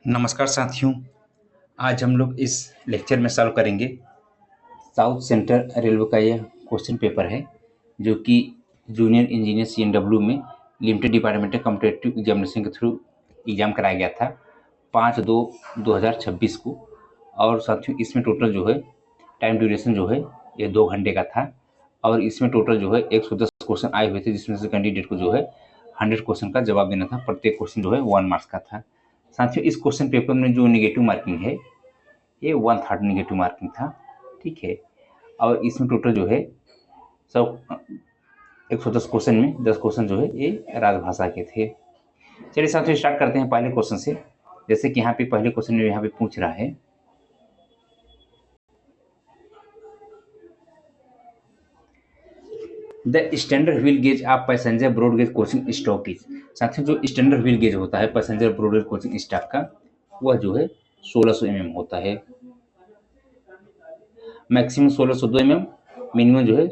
नमस्कार साथियों। आज हम लोग इस लेक्चर में सॉल्व करेंगे साउथ सेंट्रल रेलवे का यह क्वेश्चन पेपर है जो कि जूनियर इंजीनियर CNW में लिमिटेड डिपार्टमेंटल कॉम्पिटिटिव एग्जामिनेशन के थ्रू एग्ज़ाम कराया गया था 5/2/2026 को। और साथियों इसमें टोटल जो है टाइम ड्यूरेशन जो है ये 2 घंटे का था और इसमें टोटल जो है 110 क्वेश्चन आए हुए थे, जिसमें से कैंडिडेट को जो है 100 क्वेश्चन का जवाब देना था। प्रत्येक क्वेश्चन जो है 1 मार्क्स का था। साथियों इस क्वेश्चन पेपर में जो नेगेटिव मार्किंग है ये 1/3 नेगेटिव मार्किंग था, ठीक है। और इसमें टोटल जो है सब 110 क्वेश्चन में 10 क्वेश्चन जो है ये राजभाषा के थे। चलिए साथियों स्टार्ट करते हैं पहले क्वेश्चन से। जैसे कि यहाँ पे पहले क्वेश्चन में यहाँ पे पूछ रहा है the standard wheel gauge of passenger broad gauge coaching stoppage. साथियों जो स्टैंडर्ड व्हील गेज होता है passenger broad gauge coaching staff का वह जो है 1600 mm होता है। मैक्सिमम 1602 mm, मिनिमम जो है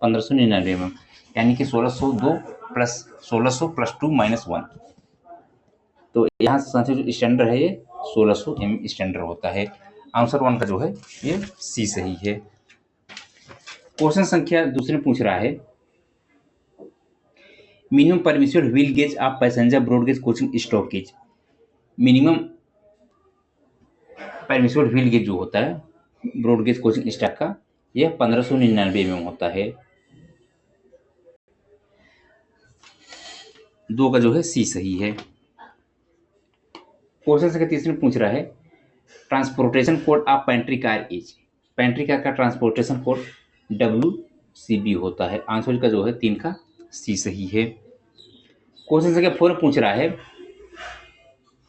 1599 mm, यानी कि 1602 प्लस 1600 प्लस 2 माइनस 1। तो यहाँ साथियों जो स्टैंडर्ड है ये 1600 mm स्टैंडर्ड होता है। आंसर 1 का जो है ये सी सही है। क्वेश्चन संख्या दूसरे पूछ रहा है minimum permissible wheel gauge of passenger broad gauge coaching stop gauge. Minimum permissible wheel gauge जो होता है ब्रॉड गेज कोचिंग स्टाफ का यह 1599 mm होता है। 2 का जो है सी सही है। क्वेश्चन संख्या तीसरे पूछ रहा है transportation code of pantry car is. Pantry car का ट्रांसपोर्टेशन कोड WCB होता है। आंसर का जो है 3 का सी सही है। क्वेश्चन संख्या 4 पूछ रहा है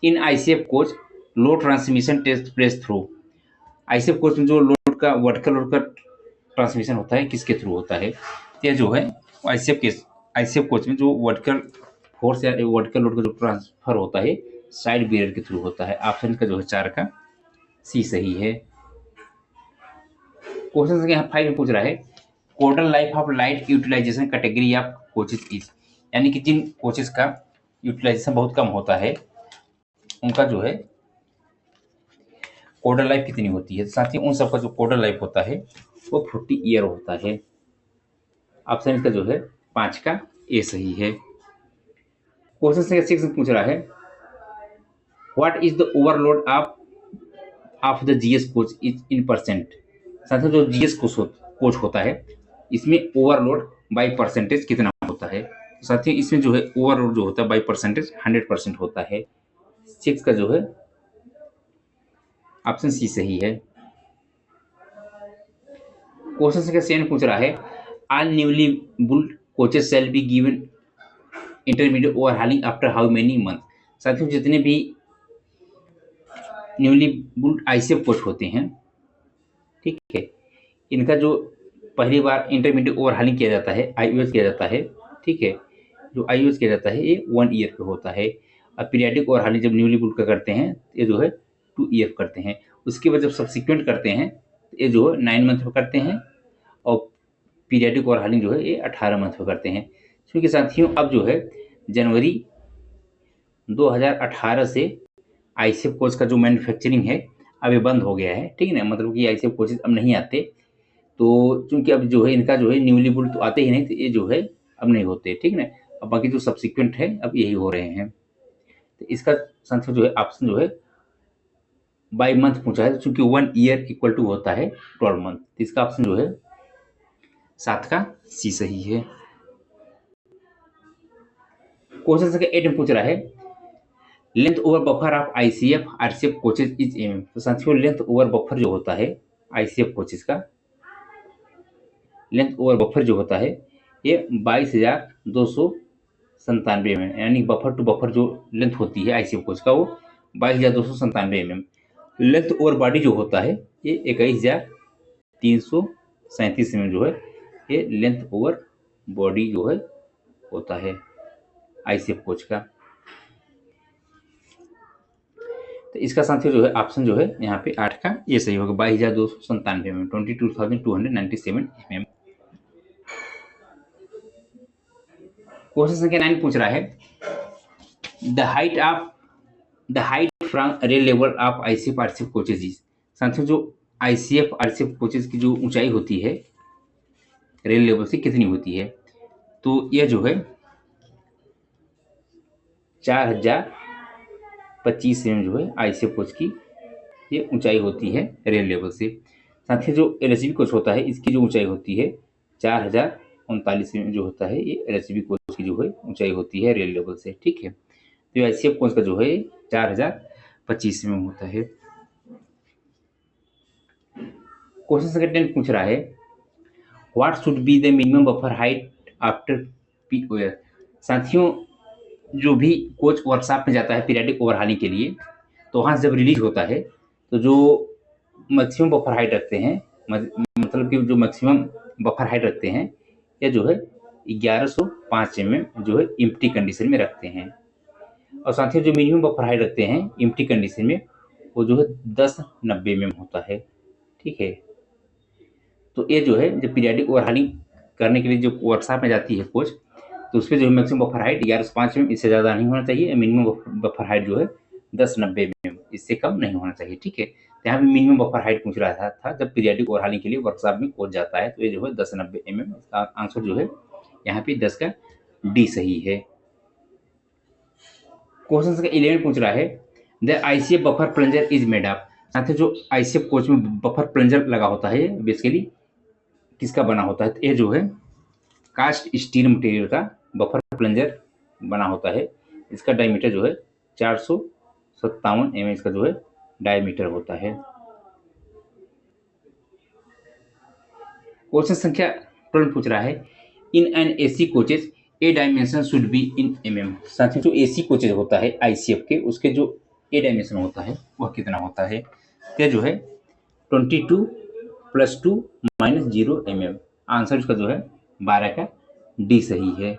in ICF coach low transmission test place through. ICF coach में जो लोड का वर्टिकल लोड का ट्रांसमिशन होता है किसके थ्रू होता है? यह जो है ICF कोच में जो वर्टिकल फोर्स या वर्टिकल लोड का जो ट्रांसफर होता है साइड बैरियर के थ्रू होता है। ऑप्शन का जो है 4 का सी सही है। क्वेश्चन संख्या 5 में पूछ रहा है codal life of light utilisation category of coaches is. यानी कि जिन कोचेज का यूटिलाइजेशन बहुत कम होता है उनका जो है कोडल लाइफ कितनी होती है? साथ ही उन सबका जो कोडल लाइफ होता है वो 40 ईयर होता है। ऑप्शन इसका जो है 5 का ए सही है। क्वेश्चन संख्या 6 में पूछ रहा है what is the overload of the GS coach is in percent. साथियों जो GS कोच होता है इसमें ओवरलोड बाई परसेंटेज कितना होता है? साथियों इसमें जो है ओवरलोड जो होता है बाई परसेंटेज 100% होता है। 6 का जो है ऑप्शन सी सही है। क्वेश्चन संख्या 7 पूछ रहा है all newly built coaches shall be given intermediate overhauling after how many month. साथियों जितने भी न्यूली बुल्ड ICF कोच होते हैं, ठीक है, इनका जो पहली बार इंटरमीडिएट ओवरहॉलिंग किया जाता है IOS किया जाता है, ठीक है। जो IOS किया जाता है ये 1 ईयर का होता है। और पीरियाडिक ओवरहॉलिंग जब न्यूली बुल्ड का करते हैं ये जो है 2 ईयर करते हैं। उसके बाद जब सब्सिक्वेंट करते हैं ये जो है 9 मंथ में करते हैं और पीरियाडिक ओवरहॉलिंग जो है ये 18 मंथ में करते हैं। क्योंकि साथियों अब जो है जनवरी 2018 से ICF कोच का जो मैन्युफैक्चरिंग है अब ये बंद हो गया है, ठीक है ना। मतलब कि ICF कोचेज अब नहीं आते। तो चूंकि अब जो है इनका जो है न्यूली बुल्ड तो आते ही नहीं, तो ये जो है अब नहीं होते, ठीक है ना। अब बाकी जो सब्सिक्वेंट है अब यही हो रहे हैं। तो इसका संख्या जो है ऑप्शन जो है बाई मंथ पूछा है, चूंकि 1 ईयर इक्वल टू होता है 12 मंथ। तो इसका ऑप्शन जो है 7 का सी सही है। क्वेश्चन संख्या 8 में पूछ रहा है length over buffer of ICF coaches is mm। तो साथियों लेंथ ओवर बफर जो होता है ICF कोचेज का लेंथ ओवर बफर जो होता है ये 22,297 mm, यानी बफर टू बफर जो लेंथ होती है ICF कोच का वो 22,297 mm। लेंथ ओवर बॉडी जो होता है ये 21,337 mm जो है ये लेंथ ओवर बॉडी जो है होता है ICF कोच का। तो इसका साथियों जो है ऑप्शन जो है यहाँ पे 8 का ये सही होगा 22,297 mm, 22,297 mm। क्वेश्चन संख्या 9 पूछ रहा है the height of the height from rail level of ICF RCF coaches is. साथियों जो आईसीएफ आरसीएफ कोचेज की जो ऊंचाई होती है रेल लेवल से कितनी होती है, तो यह जो है 4025 एम जो है आईसीएफ कोच की ये ऊंचाई होती है रेल लेवल से। साथ ही जो एलएचबी कोच होता है इसकी जो ऊंचाई होती है 4039 एम जो होता है, ये एलएचबी कोच की जो है ऊंचाई होती है रेल लेवल से। ठीक है, तो आईसीएफ कोच का जो है 4025 एम होता है। क्वेश्चन संख्या 10 पूछ रहा है what should be the minimum buffer height after POS. साथियों जो भी कोच वर्कशॉप में जाता है पीरियडिक ओवरहालिंग के लिए, तो वहाँ जब रिलीज होता है तो जो मैक्सिमम बफर हाइट रखते हैं, मतलब कि जो मैक्सिमम बफर हाइट रखते हैं या जो है 1105 जो है एम्प्टी कंडीशन में रखते हैं। और साथ ही जो मिनिमम बफर हाइट रखते हैं एम्प्टी कंडीशन में वो जो है 1090 होता है। ठीक है, तो ये जो है जब पीरियडिक ओवरहालिंग करने के लिए जो वर्कशॉप में जाती है कोच, तो उसपे जो है मैक्सिमम बफर हाइट 1105 इससे ज़्यादा नहीं होना चाहिए। मिनिमम बफर हाइट जो है 1090 इससे कम नहीं होना चाहिए। ठीक है, तो यहाँ पे मिनिमम बफर हाइट पूछ रहा था जब पीरियडिक ओवरहालिंग के लिए वर्कशॉप में कोच जाता है, तो ये जो है 1090 इसका आंसर जो है यहाँ पे 10 का डी सही है। क्वेश्चन संख्या 11 पूछ रहा है the ICF buffer plunger is made of. साथ ही जो आईसीएफ कोच में बफर प्लंजर लगा होता है बेसिकली किसका बना होता है, तो ये जो है कास्ट स्टील मटेरियल का बफर प्लंजर बना होता है। इसका डायमीटर जो है 457 इसका जो है डायमीटर होता है। क्वेश्चन संख्या 12 पूछ रहा है in an AC coaches A dimension should be in साथियों जो एसी कोचेज होता है आईसीएफ के, उसके जो ए डायमेंशन होता है वह कितना होता है, तो जो है 22 + 2 - 0 आंसर इसका जो है 12 का डी सही है।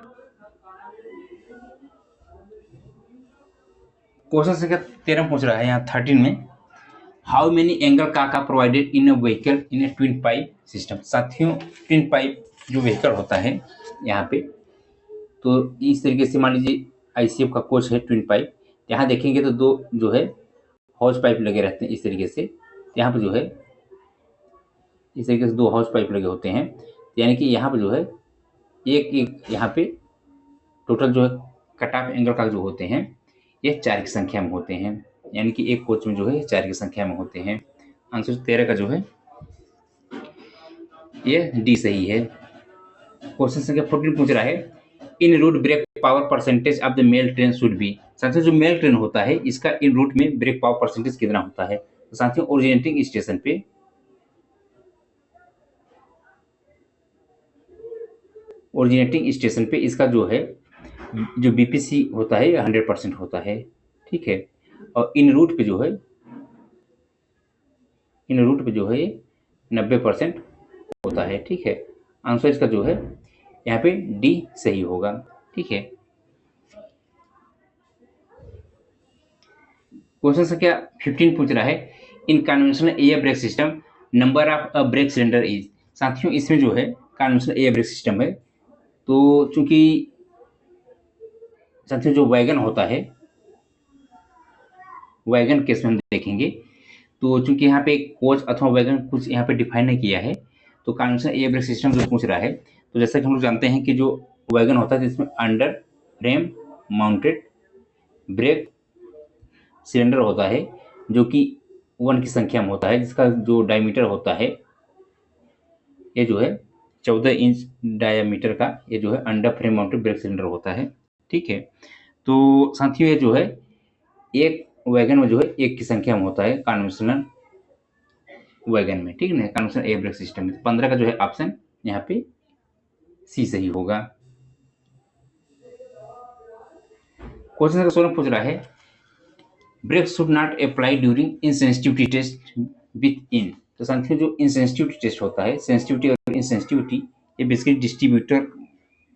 क्वेश्चन संख्या 13 पूछ रहा है यहाँ 13 में हाउ मेनी एंगल का provided in a vehicle in A twin pipe system. साथियों ट्विन पाइप जो व्हीकल होता है यहाँ पे, तो इस तरीके से मान लीजिए आईसीएफ का कोच है ट्विन पाइप, यहाँ देखेंगे तो दो जो है हाउस पाइप लगे रहते हैं इस तरीके से। यहाँ पे जो है इस तरीके से दो हाउस पाइप लगे होते हैं, यानी कि यहाँ पे जो है एक यहाँ पे टोटल जो है कट ऑफ एंगल का जो होते हैं ये 4 की संख्या में होते हैं, यानी कि एक कोच में जो है 4 की संख्या में होते हैं। आंसर 13 का जो है ये डी सही है। क्वेश्चन संख्या 14 पूछ रहा है in route brake power percentage of the mail train should be. साथियों जो मेल ट्रेन होता है इसका इन रूट में ब्रेक पावर परसेंटेज कितना होता है, तो साथियों ओरिजिनेटिंग स्टेशन पे इसका जो है जो बीपीसी होता है 100% होता है। ठीक है, और इन रूट पे जो है 90% होता है। ठीक है, आंसर इसका जो है यहाँ पे डी सही होगा। ठीक है, क्वेश्चन संख्या 15 पूछ रहा है इन conventional air brake system number of a brake cylinder is. साथियों इसमें जो है कन्वेंशनल एयर ब्रेक सिस्टम है, तो चूंकि साथियों जो वैगन होता है वैगन केस में हम देखेंगे, तो चूंकि यहाँ पे कोच अथवा वैगन कुछ यहाँ पे डिफाइन नहीं किया है, तो कन्वेंशनल एयर ब्रेक सिस्टम जो पूछ रहा है, तो जैसा कि हम लोग जानते हैं कि जो वैगन होता है जिसमें under frame mounted brake cylinder होता है जो कि 1 की संख्या में होता है, जिसका जो डायमीटर होता है ये जो है 14 इंच डायमीटर का ये जो है under frame mounted brake cylinder होता है। ठीक है, तो साथियों ये जो है एक वैगन में जो है 1 की संख्या में होता है कन्वेंशनल वैगन में। ठीक है ना, कन्वेंशनल एयर ब्रेक सिस्टम में 15 का जो है ऑप्शन यहाँ पे सी सही होगा। क्वेश्चन नंबर 16 पूछ रहा है brake should not apply during insensitivity test within. तो साथियों जो इनसेंसिटिविटी टेस्ट होता है, सेंसिटिविटी और इनसेंसिटिविटी ये बेसिकली डिस्ट्रीब्यूटर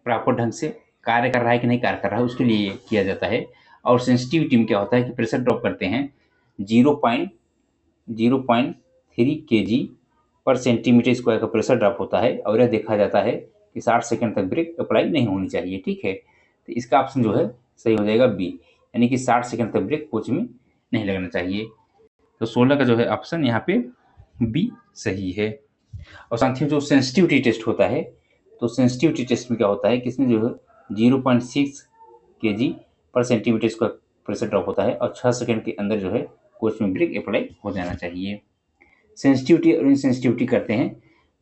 प्रॉपर ढंग से कार्य कर रहा है कि नहीं कार्य कर रहा है उसके लिए किया जाता है। और सेंसिटिविटी में क्या होता है कि प्रेशर ड्रॉप करते हैं 0.3 kg/cm² का प्रेशर ड्रॉप होता है, और यह देखा जाता है कि 60 सेकंड तक ब्रेक अप्लाई नहीं होनी चाहिए। ठीक है, तो इसका ऑप्शन जो है सही हो जाएगा बी, यानी कि 60 सेकंड तक ब्रेक कोच में नहीं लगना चाहिए। तो 16 का जो है ऑप्शन यहाँ पे बी सही है। और साथियों जो सेंसिटिविटी टेस्ट होता है, तो सेंसिटिविटी टेस्ट में क्या होता है कि इसमें जो है 0.6 kg पर सेंटीमीटर स्क्वायर प्रेशर ड्रॉप होता है और 6 सेकंड के अंदर जो है कोच में ब्रेक अप्लाई हो जाना चाहिए। सेंसिटिविटी और इनसेंसिटिविटी करते हैं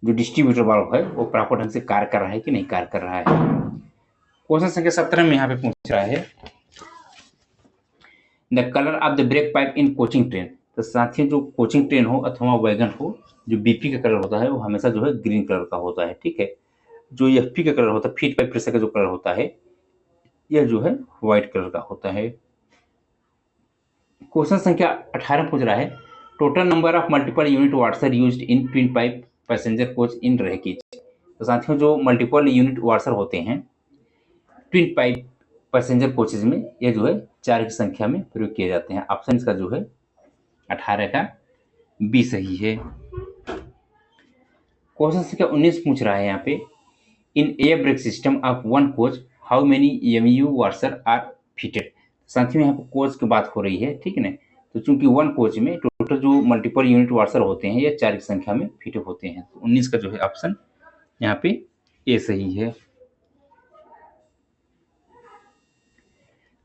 जो डिस्ट्रीब्यूटर वाल्व है वो प्रॉपर ढंग से कार्य कर रहा है कि नहीं कार्य कर रहा है। क्वेश्चन संख्या 17 में यहाँ पे पूछ रहा है the colour of the break pipe in coaching train. तो साथियों जो कोचिंग ट्रेन हो अथवा वैगन हो, जो बीपी का कलर होता है वो हमेशा जो है ग्रीन कलर का होता है, ठीक है। जो एफपी का कलर होता है, फीड पाइप प्रेशर का जो कलर होता है, यह जो है व्हाइट कलर का होता है। क्वेश्चन संख्या 18 पूछ रहा है total number of multiple unit washer used in twin pipe passenger coach in rakes. तो साथियों जो मल्टीपल यूनिट वार्सर होते हैं ट्विन पाइप पैसेंजर कोचेज में, यह जो है 4 की संख्या में प्रयोग किए जाते हैं। ऑप्शन इसका जो है 18 का बी सही है। क्वेश्चन संख्या 19 पूछ रहा है यहाँ पे in air brake system of one coach how many MU washer are fitted. साथियों यहाँ पर कोच की बात हो रही है, ठीक है ना। तो चूंकि वन कोच में टोटल जो मल्टीपल यूनिट वार्सर होते हैं ये 4 की संख्या में फिट होते हैं। तो 19 का जो है ऑप्शन यहाँ पे ए सही है।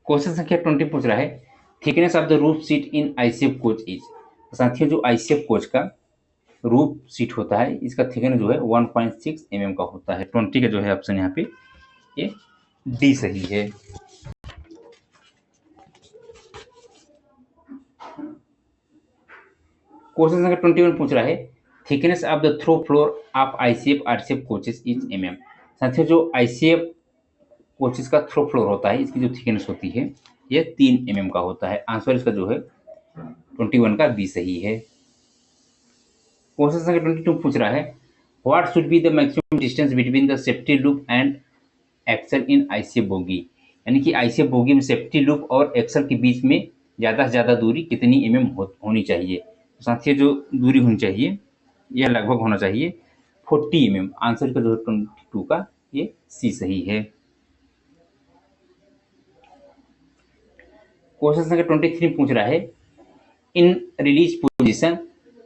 क्वेश्चन संख्या 20 पूछ रहा है thickness of the roof seat in ICF coach is. साथियों जो आईसीएफ कोच का रूफ सीट होता है इसका थिकनेस जो है 1.6 mm का होता है। 20 का जो है ऑप्शन यहाँ पे ये डी सही है। क्वेश्चन संख्या 21 पूछ रहा है thickness of the trough floor of ICF RCF coaches is mm। साथियों जो आईसीएफ कोचेस का थ्रो फ्लोर होता है इसकी जो थिकनेस होती है ये 3 mm का होता है। आंसर इसका जो है 21 का बी सही है। क्वेश्चन संख्या 22 पूछ रहा है what should be the maximum distance between the safety loop and axle in ICF bogie. यानी कि आईसीएफ बोगी में सेफ्टी लूप और एक्सल के बीच में ज़्यादा से ज़्यादा दूरी कितनी mm होनी चाहिए। तो साथियों जो दूरी होनी चाहिए यह लगभग होना चाहिए 40 mm। आंसर का जो है 22 का ये सी सही है। क्वेश्चन संख्या 23 पूछ रहा है in release position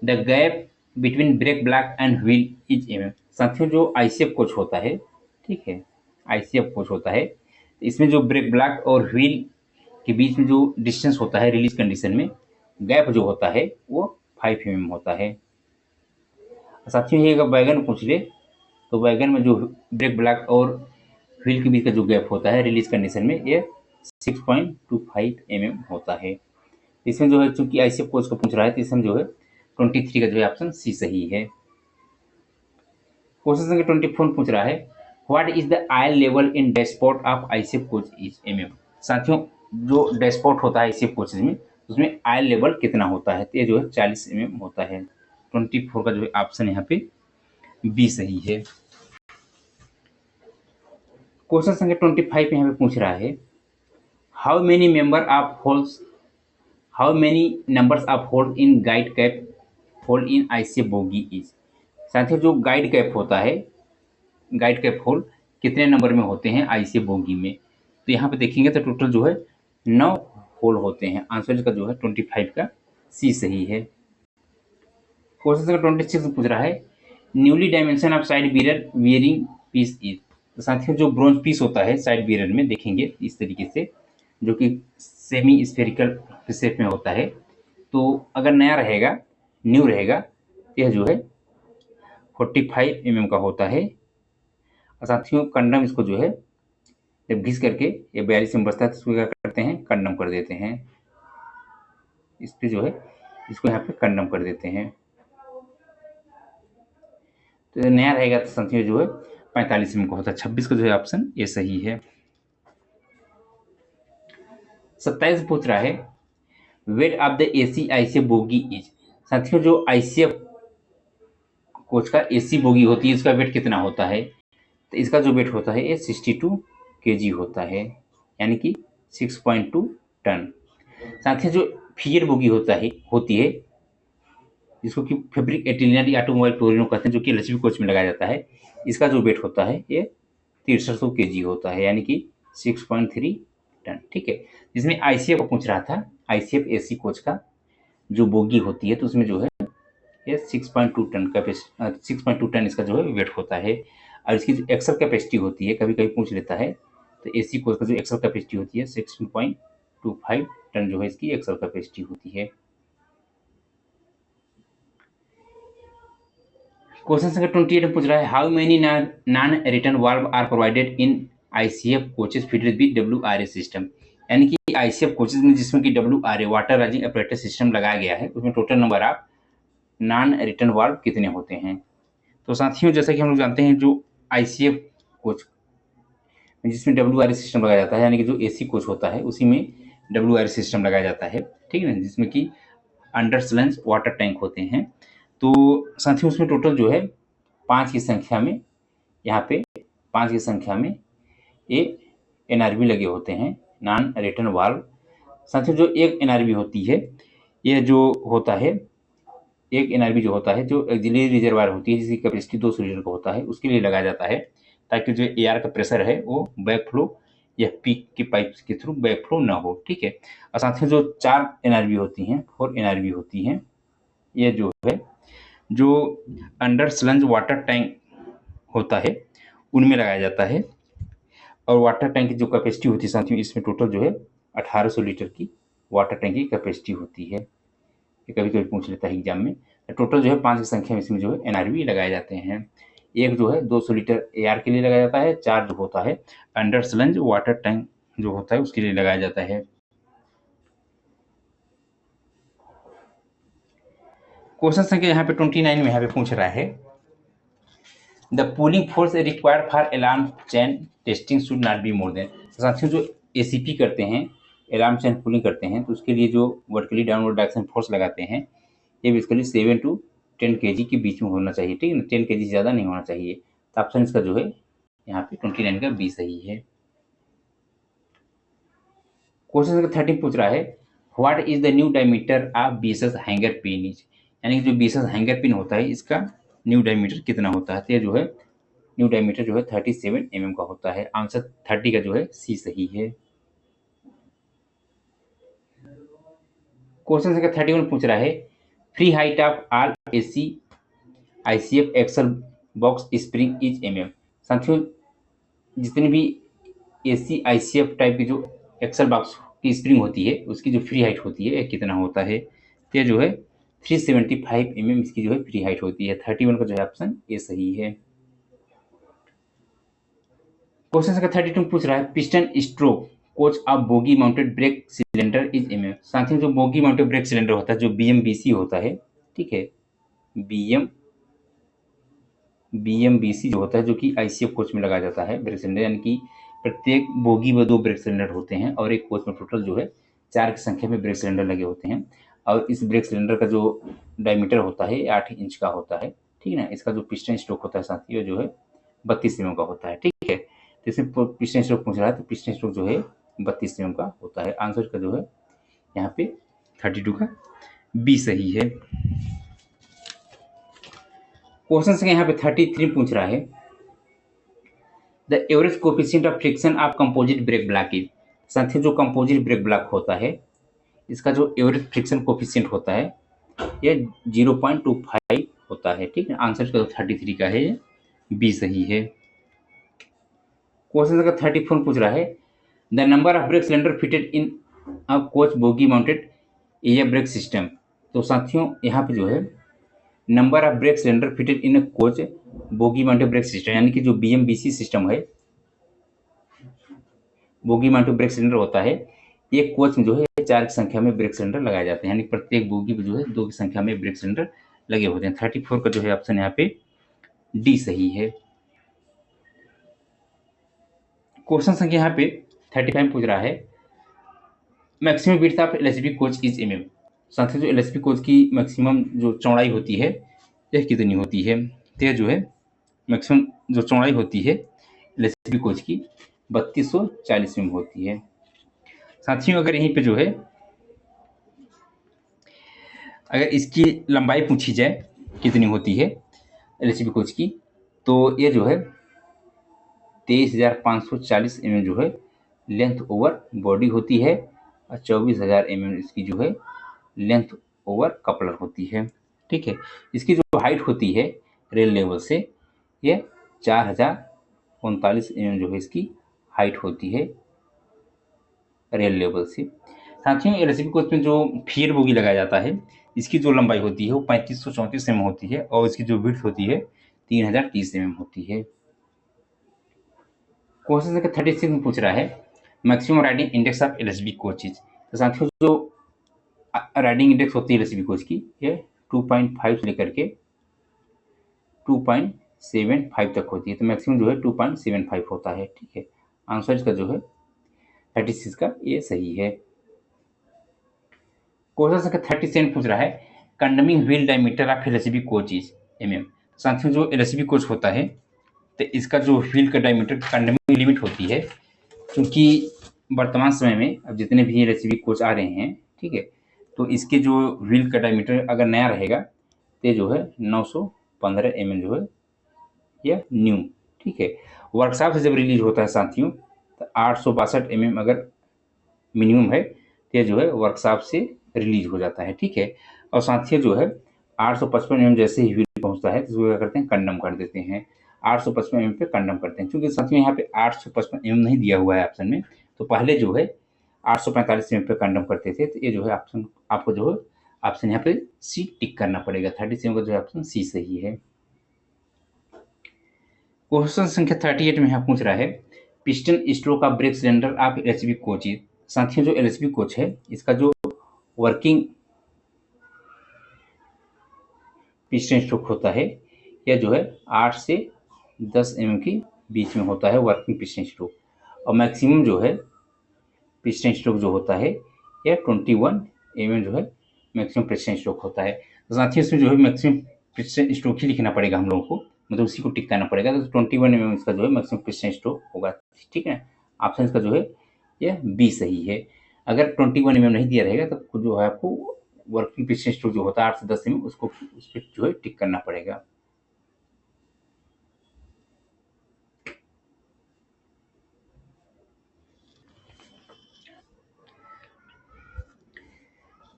the gap between brake block and wheel is mm। साथियों जो आईसीएफ कोच होता है, ठीक है, आईसीएफ कोच होता है इसमें जो ब्रेक ब्लॉक और व्हील के बीच में जो डिस्टेंस होता है रिलीज कंडीशन में गैप जो होता है वो 5 mm होता है। साथियों ये अगर वैगन पूछ ले तो वैगन में जो ब्रेक ब्लॉक और व्हील के बीच का जो गैप होता है रिलीज कंडीशन में ये 6.25 mm होता है। इसमें जो है चूंकि आईसीएफ कोच को पूछ रहा है तो इसमें जो है 23 का जो है ऑप्शन सी सही है। क्वेश्चन संख्या 24 पूछ रहा है what is the aisle level in dashboard of ICF coach is mm। साथियों जो डैशबोर्ड होता है आईसीएफ कोचेज में उसमें आयल लेवल कितना होता है तो ये जो है 40 mm होता है। 24 का जो है ऑप्शन यहाँ पे बी सही है। क्वेश्चन संख्या 25 यहाँ पे पूछ रहा है how many numbers of hole in guide cap hole in ICF bogie is. साथियों जो गाइड कैप होता है गाइड कैप होल कितने नंबर में होते हैं आईसीएफ बोगी में। तो यहाँ पे देखेंगे तो टोटल जो है 9 होल होते हैं। आंसर इसका जो है 25 का सी सही है। क्वेश्चन संख्या 26 पूछ रहा है newly dimension of side mirror wearing piece is. तो साथियों जो ब्रॉन्ज पीस होता है साइड मिरर में देखेंगे इस तरीके से जो कि सेमी स्फेरिकल शेप में होता है। तो अगर नया रहेगा न्यू रहेगा यह जो है 45 mm का होता है। और साथियों कंडम इसको जो है जब घिस करके ये 42 में बचता है तो इसको क्या करते हैं कंडम कर देते हैं। इस पे जो है इसको यहाँ पे कंडम कर देते हैं। तो नया रहेगा तो साथियों जो है 45 mm का होता है। 26 का जो है ऑप्शन ये सही है। 27 पूछ रहा है weight of the AC ICF bogie is. साथियों जो आईसीएफ कोच का एसी बोगी होती है इसका वेट कितना होता है तो इसका जो वेट होता है ये 62 kg होता है यानी कि 6.2 टन। साथियों जो फियर बोगी होती है जिसको कि फैब्रिक एटिलिनरी ऑटोमोबाइल टोरिनो कहते हैं जो कि लक्ष्मी कोच में लगाया जाता है इसका जो वेट होता है ये 6300 kg होता है यानी कि 6.3 टन। ठीक है, जिसमें आईसीएफ का पूछ रहा था ICF AC कोच का जो बोगी होती है तो उसमें जो है ये 6.2 टन कैपेसिटी 6.2 टन इसका जो है वेट होता है। और इसकी जो एक्सल कैपेसिटी होती है, कभी कभी पूछ लेता है, तो AC कोच का जो एक्सल कैपेसिटी होती है 16.25 टन जो है इसकी एक्सल कैपेसिटी होती है। क्वेश्चन संख्या 28 में पूछ रहा है how many non return valve are provided in ICF coaches fitted with WRA सिस्टम। यानी कि ICF कोचेस में जिसमें कि WRA water rising operator system लगाया गया है उसमें total number of non return valve कितने होते हैं। तो साथियों जैसा कि हम लोग जानते हैं जो ICF कोच जिसमें WRA सिस्टम लगाया जाता है, यानी कि जो AC कोच होता है उसी में WRA सिस्टम लगाया जाता है, ठीक है ना, जिसमें कि अंडर स्लंज वाटर टैंक होते हैं। तो साथियों उसमें टोटल जो है 5 की संख्या में, यहाँ पे 5 की संख्या में ये NRV लगे होते हैं, नॉन रिटर्न वाल्व। साथियों जो एक NRV होती है, ये जो होता है एक NRV जो होता है जो एक्सिलरी रिजर्वायर होती है जिसकी कैपेसिटी 200 लीटर का होता है उसके लिए लगाया जाता है, ताकि जो एयर का प्रेशर है वो बैक फ्लो या पीक की पाइप के थ्रू बैक फ्लो ना हो, ठीक है। और साथ ही जो 4 NRV होती हैं, 4 NRV होती हैं, ये जो है जो अंडर स्लंज वाटर टैंक होता है उनमें लगाया जाता है। और वाटर टैंक की जो कैपेसिटी होती है साथियों इसमें टोटल जो है 1800 लीटर की वाटर टैंक की कैपेसिटी होती है। ये कभी कभी पूछ लेता है एग्जाम में। टोटल जो है 5 की संख्या में इसमें जो है NRV लगाए जाते हैं। एक जो है 200 लीटर एयर के लिए लगाया जाता है, 4 जो होता है अंडर स्लंज वाटर टैंक जो होता है उसके लिए लगाया जाता है। क्वेश्चन संख्या यहाँ पे 29 में यहाँ पे पूछ रहा है the pulling force required for alarm chain testing should not be more than. साथियों जो ACP करते हैं, अलार्म चेन पुलिंग करते हैं, तो उसके लिए जो वर्टिकली डाउनवर्ड डायरेक्शन फोर्स लगाते हैं ये बेसिकली 7 to 10 kg के बीच में होना चाहिए, ठीक है ना, 10 kg से ज़्यादा नहीं होना चाहिए। तो ऑप्शन इसका जो है यहाँ पे 29 का B सही है। क्वेश्चन नंबर 13 पूछ रहा है what is the new diameter of BSS hanger pin is. यानी कि जो BSS हैंगर पिन होता है इसका न्यू डायमीटर कितना होता है। तो ये जो है न्यू डायमीटर जो है 37 mm का होता है। आंसर 30 का जो है C सही है। क्वेश्चन संख्या 31 पूछ रहा है free height of all AC ICF axle box spring is mm। साथियों जितनी भी AC ICF टाइप की जो एक्सल बॉक्स की स्प्रिंग होती है उसकी जो फ्री हाइट होती है कितना होता है। तो ये जो है 375 mm इसकी जो है फ्री हाइट होती है। 31 का जो है ऑप्शन ए सही है। क्वेश्चन संख्या 32 पूछ रहा है piston stroke coach of bogie mounted brake cylinder is mm। साथियों जो बोगी माउंटेड ब्रेक सिलेंडर होता है जो BMBC होता है, ठीक है, BMBC जो होता है जो कि ICF कोच में लगाया जाता है ब्रेक सिलेंडर, यानी कि प्रत्येक बोगी में 2 ब्रेक सिलेंडर होते हैं और एक कोच में टोटल जो है 4 की संख्या में ब्रेक सिलेंडर लगे होते हैं। और इस ब्रेक सिलेंडर का जो डायमीटर होता है 8 इंच का होता है, ठीक है ना। इसका जो पिस्टन स्ट्रोक होता है साथियों जो है 32 mm का होता है, ठीक है। तो इसमें पिस्टन स्ट्रोक पूछ रहा है तो पिस्टन स्ट्रोक जो है 32 mm का होता है। आंसर का जो है यहाँ पे 32 का B सही है। क्वेश्चन से यहाँ पे 33 पूछ रहा है the average coefficient of friction of composite brake block is. साथियों जो कंपोजिट ब्रेक ब्लॉक होता है इसका जो एवरेज फ्रिक्शन कोफिशिएंट होता है ये 0.25 होता है, ठीक है। आंसर का 33 का है, B सही है। क्वेश्चन का 34 पूछ रहा है the number of brake cylinder fitted in a coach bogie mounted air brake system. तो साथियों यहाँ पे जो है number of brake cylinder fitted in a coach bogie mounted brake system, यानी कि जो BMBC सिस्टम है, बोगी माउंटेड ब्रेक सिलेंडर होता है, एक कोच में जो है 4 की संख्या में ब्रेक सिलेंडर लगाए जाते हैं, यानी प्रत्येक बोगी में जो है 2 की संख्या में ब्रेक सिलेंडर लगे होते हैं। 34 का जो है ऑप्शन यहाँ पे D सही है। क्वेश्चन संख्या यहाँ पे 35 पूछ रहा है maximum width of LHB coach is mm। साथ ही जो LHB कोच की मैक्सिमम जो चौड़ाई होती है यह कितनी होती है। तो यह जो है मैक्सिमम जो चौड़ाई होती है LHB कोच की 3240 mm होती है। साथियों अगर यहीं पे जो है अगर इसकी लंबाई पूछी जाए कितनी होती है LHB कोच की, तो ये जो है 23,540 mm जो है लेंथ ओवर बॉडी होती है। और 24,000 mm इसकी जो है लेंथ ओवर कपलर होती है। ठीक है, इसकी जो हाइट होती है रेल लेवल से ये 4039 mm जो है इसकी हाइट होती है रेल लेवल से। साथियों, एलएसबी कोच में जो फीयर बोगी लगाया जाता है इसकी जो लंबाई होती है वो 3534 mm होती है और इसकी जो विड्थ होती है 3030 mm होती है। क्वेश्चन संख्या 36 में पूछ रहा है maximum riding index of LSB coaches. तो साथियों, जो राइडिंग इंडेक्स होती है एलएसबी कोच की ये 2.5 से लेकर के 2.75 तक होती है। तो मैक्सिमम जो है 2.75 होता है। ठीक है, आंसर इसका जो है 36 का ये सही है। क्वेश्चन संख्या 37 पूछ रहा है कंडमिंग wheel diameter of LSB coach is mm। साथियों, जो एलएसबी कोच होता है तो इसका जो व्हील का डायमीटर कंडमिंग लिमिट होती है, क्योंकि वर्तमान समय में अब जितने भी एलएसबी कोच आ रहे हैं, ठीक है, तो इसके जो व्हील का डायमीटर अगर नया रहेगा तो जो है 915 mm जो है या न्यू। ठीक है, वर्कशॉप से जब रिलीज होता है साथियों तो 862 mm अगर मिनिमम है तो जो है वर्कशॉप से रिलीज हो जाता है। ठीक है, और साथियों जो है 855 mm जैसे ही व्हील पहुंचता है तो क्या करते हैं, कंडम कर देते हैं। 855 mm पे कंडम करते हैं, क्योंकि साथियों यहाँ पे 855 mm नहीं दिया हुआ है ऑप्शन में, तो पहले जो है 845 mm पे कंडम करते थे। तो ये जो है ऑप्शन आपको जो है ऑप्शन यहाँ पे सी टिक करना पड़ेगा। 37 का जो है ऑप्शन सी सही है। क्वेश्चन संख्या 38 में यहाँ पूछ रहा है piston stroke of brake cylinder of LSB coaches. साथियों, जो एलएसबी कोच है इसका जो वर्किंग पिस्टन स्ट्रोक होता है यह जो है 8 से 10 mm के बीच में होता है वर्किंग पिस्टन स्ट्रोक, और मैक्सिमम जो है पिस्टन स्ट्रोक जो होता है यह 21 mm जो है मैक्सिमम पिस्टन स्ट्रोक होता है। तो साथियों, इसमें जो है मैक्सिमम पिस्टन स्ट्रोक ही लिखना पड़ेगा हम लोगों को, मतलब उसी को टिक करना पड़ेगा। तो 21 mm इसका जो है मैक्सिमम पिस्टन स्ट्रोक होगा। ठीक है, ऑप्शन इसका जो है यह बी सही है। अगर 21 mm नहीं दिया रहेगा तो जो है आपको वर्किंग पिस्टन स्ट्रोक जो होता है 8 से 10 mm उसको उस पर जो है टिक करना पड़ेगा।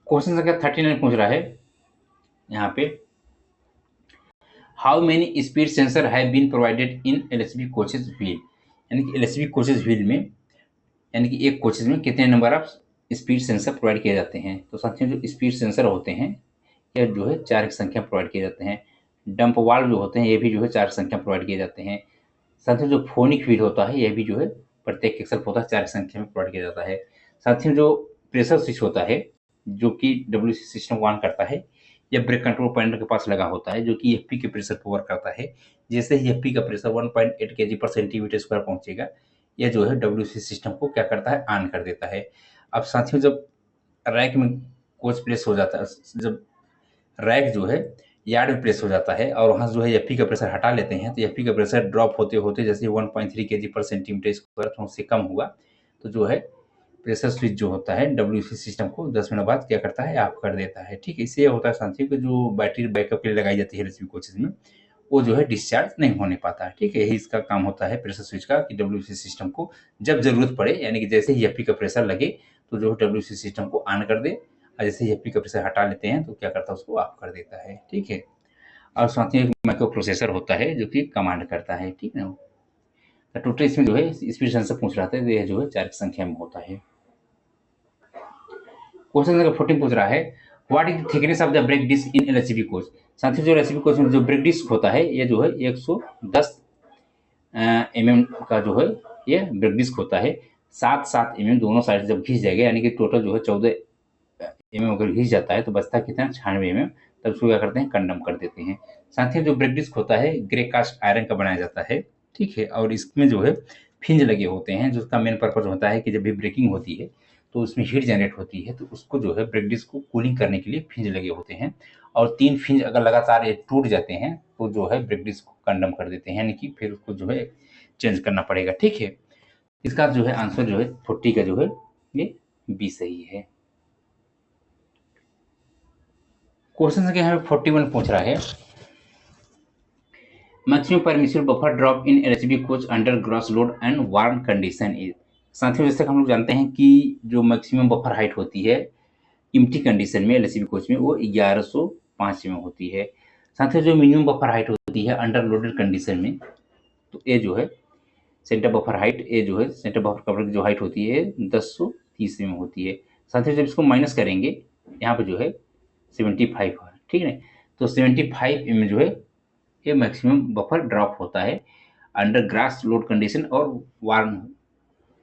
क्वेश्चन संख्या 39 पूछ रहा है यहाँ पे how many speed sensor have been provided in LSB coaches wheel. यानी कि एलएसबी कोचेज व्हील में, यानी कि एक कोचेज में कितने number of speed sensor provide किए जाते हैं। तो साथियों, जो स्पीड सेंसर होते हैं यह जो है 4 की संख्या प्रोवाइड किए जाते हैं। डंप वाल्व जो होते हैं ये भी जो है 4 की संख्या प्रोवाइड किए जाते हैं। साथियों, जो फोनिक व्हील होता है यह भी जो है प्रत्येक एक्सल होता है 4 की संख्या में प्रोवाइड किया जाता है। साथियों, जो प्रेशर स्विच होता है जो कि डब्ल्यूसी सिस्टम को ऑन करता है, यह ब्रेक कंट्रोल पॉइंट के पास लगा होता है जो कि एफपी के प्रेशर पर वर्क करता है। जैसे ही एफपी का प्रेशर 1.8 kg पर सेंटीमीटर स्क्वायर पहुंचेगा, यह जो है डब्ल्यूसी सिस्टम को क्या करता है, ऑन कर देता है। अब साथियों, जब रैक में कोच प्लेस हो जाता है, जब रैक जो है यार्ड में प्लेस हो जाता है और वहाँ जो है एफपी का प्रेशर हटा लेते हैं, तो एफपी का प्रेशर ड्रॉप होते होते जैसे 1.3 kg पर सेंटीमीटर स्क्वायर तो उससे कम हुआ, तो जो है प्रेशर स्विच जो होता है डब्ल्यूसी सिस्टम को 10 मिनट बाद क्या करता है, ऑफ कर देता है। ठीक है, इससे होता है साथियों कि जो बैटरी बैकअप के लिए लगाई जाती है एलएसबी कोचेज में वो जो है डिस्चार्ज नहीं होने पाता है। ठीक है, यही इसका काम होता है प्रेशर स्विच का, कि डब्ल्यूसी सिस्टम को जब जरूरत पड़े, यानी कि जैसे ही एफपी का प्रेशर लगे तो जो डब्ल्यूसी सिस्टम को ऑन कर दे, और जैसे ही एफपी का प्रेशर हटा लेते हैं तो क्या करता है, उसको ऑफ कर देता है। ठीक है, और साथ ही एक माइक्रो प्रोसेसर होता है जो कि कमांड करता है। ठीक है ना, तो टोटल इसमें जो है स्पीड सेंसर पूछ रहा था, यह जो है 4 की संख्या में होता है। क्वेश्चन नंबर 14 पूछ रहा है what is the thickness of the brake disc in LHB coach. साथियों, जो एलएचबी कोच में जो ब्रेक डिस्क होता है ये जो है 110 mm का जो है ये ब्रेक डिस्क होता है। 7 mm दोनों साइड से जब घिस जाएगा, यानी कि टोटल जो है 14 mm अगर घिस जाता है तो बचता कितना, 96 mm। तब उसको क्या करते हैं, कंडम कर देते हैं। साथ ही जो ब्रेक डिस्क होता है ग्रे कास्ट आयरन का बनाया जाता है। ठीक है, और इसमें जो है फिंज लगे होते हैं, जिसका मेन पर्पज होता है कि जब भी ब्रेकिंग होती है तो उसमें हीट जनरेट होती है, तो उसको जो है ब्रेक डिस्क को कूलिंग करने के लिए फिंज लगे होते हैं। और 3 फिंज अगर लगातार ये टूट जाते हैं तो जो है ब्रेक डिस्क को कंडम कर देते हैं, यानी कि फिर उसको जो है चेंज करना पड़ेगा। ठीक है, इसका जो है आंसर जो है 40 का जो है ये बी सही है। क्वेश्चन संख्या हमें 41 पूछ रहा है maximum permissible buffer drop in LHB coach under gross load and warm condition is. साथियों जैसे कि हम लोग जानते हैं कि जो मैक्सिमम बफर हाइट होती है एम्प्टी कंडीशन में एलएसबी कोच में वो 1105 में होती है। साथियों जो मिनिमम बफर हाइट होती है अंडर लोडेड कंडीशन में, तो ये जो है सेंटर बफर हाइट, ये जो है सेंटर बफर कवर की जो हाइट होती है 1030 में होती है। साथियों जब इसको माइनस करेंगे यहाँ पे जो है 75 है, ठीक है। तो 75 में जो है ये मैक्सिमम बफर ड्रॉप होता है अंडर ग्रास लोड कंडीशन और वार्म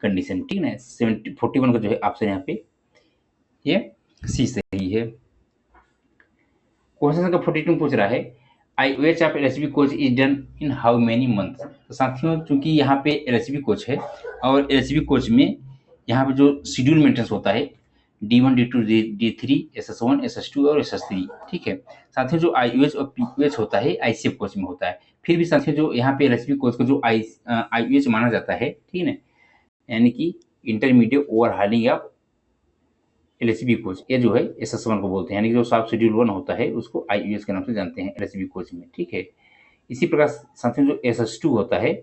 कंडीशन, ठीक है। 41 का जो है ऑप्शन यहाँ पे ये सी सही है। क्वेश्चन का 42 पूछ रहा है IOH of LHB coach is done in how many month. तो साथियों चूंकि यहाँ पे एलएचबी कोच है और एलएचबी कोच में यहाँ पे जो शेड्यूल मेंटेनेंस होता है D1 D2 D3 SS1 SS2 और SS3, ठीक है। साथियों जो IOH और POH होता है ICF कोच में होता है। फिर भी साथियों जो यहाँ पे एलएचबी कोच का जो IOH माना जाता है, ठीक है, यानी कि intermediate overhauling of LHB coach, ये जो है SS1 को बोलते हैं, यानी कि जो सब शेड्यूल 1 होता है उसको IOH के नाम से जानते हैं एलएचबी कोच में, ठीक है। इसी प्रकार साथियों जो SS2 होता है,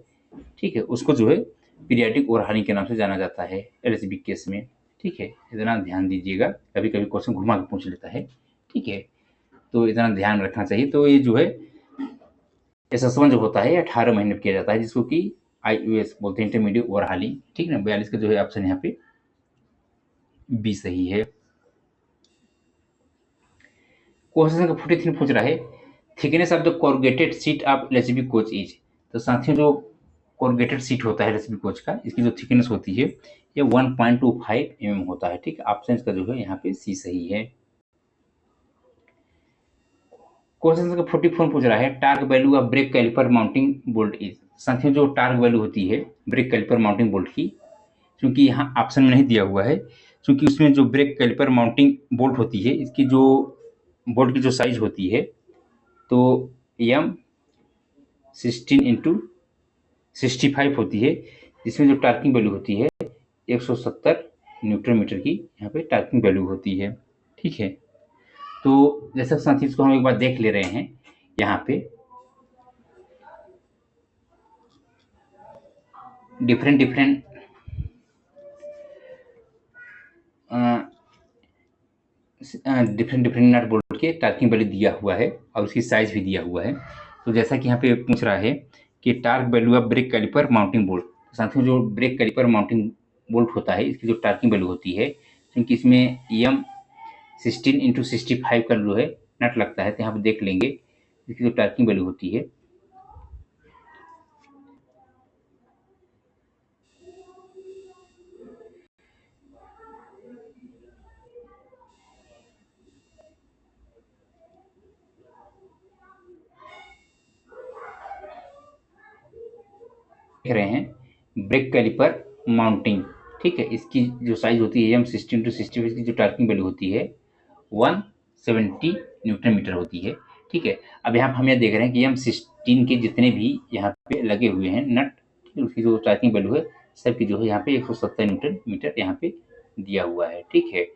ठीक है, उसको जो है पीरियाडिक ओवरहालिंग के नाम से जाना जाता है एलएचबी केस में, ठीक है। इतना ध्यान दीजिएगा, कभी कभी क्वेश्चन घुमा के पूछ लेता है, ठीक है, तो इतना ध्यान रखना चाहिए। तो ये जो है SS1 जो होता है 18 महीने में किया जाता है, जिसको कि IOH बोलते हैं इंटरमीडिएट ओवरहालिंग, ठीक है। 42 का जो है ऑप्शन यहाँ पे बी सही है। क्वेश्चन का 43 पूछ रहा है thickness of the corrugated seat of LHB coach is. तो साथियों जो कोरुगेटेड सीट होता है एलएचबी कोच का, इसकी जो थिकनेस होती है ये 1.25 mm होता है, ठीक है। ऑप्शन का जो है यहाँ पे सी सही है। क्वेश्चन का 44 पूछ रहा है torque value of brake caliper mounting bolt is. साथियों जो टार्क वैल्यू होती है ब्रेक कैलिपर माउंटिंग बोल्ट की, क्योंकि यहाँ ऑप्शन में नहीं दिया हुआ है, क्योंकि उसमें जो ब्रेक कैलिपर माउंटिंग बोल्ट होती है इसकी जो बोल्ट की जो साइज होती है तो M 16x65 होती है, जिसमें जो टार्किंग वैल्यू होती है 170 न्यूटन मीटर की यहाँ पे टार्किंग वैल्यू होती है, ठीक है। तो जैसा साथी इसको हम एक बार देख ले रहे हैं, यहाँ पे डिफरेंट डिफरेंट नट बोल्ट के टार्किंग वैल्यू दिया हुआ है और उसकी साइज भी दिया हुआ है। तो जैसा कि यहाँ पे पूछ रहा है कि torque value of brake caliper mounting bolt, साथियों जो ब्रेक कैलिपर माउंटिंग बोल्ट होता है इसकी जो टार्किंग वैल्यू होती है, क्योंकि इसमें M 16x65 का जो है नट लगता है, तो यहाँ पे देख लेंगे इसकी जो टार्किंग वैल्यू होती है देख रहे हैं ब्रेक कैलिपर माउंटिंग, ठीक है। इसकी जो साइज होती है M 16x65, इसकी जो टार्किंग वैल्यू होती है 170 न्यूटन मीटर होती है, ठीक है। अब यहाँ हम यह देख रहे हैं कि M16 के जितने भी यहाँ पे लगे हुए हैं नट, उसकी जो टार्किंग वैल्यू है सबकी जो है यहाँ पे 170 न्यूटन मीटर यहाँ पे दिया हुआ है, ठीक है।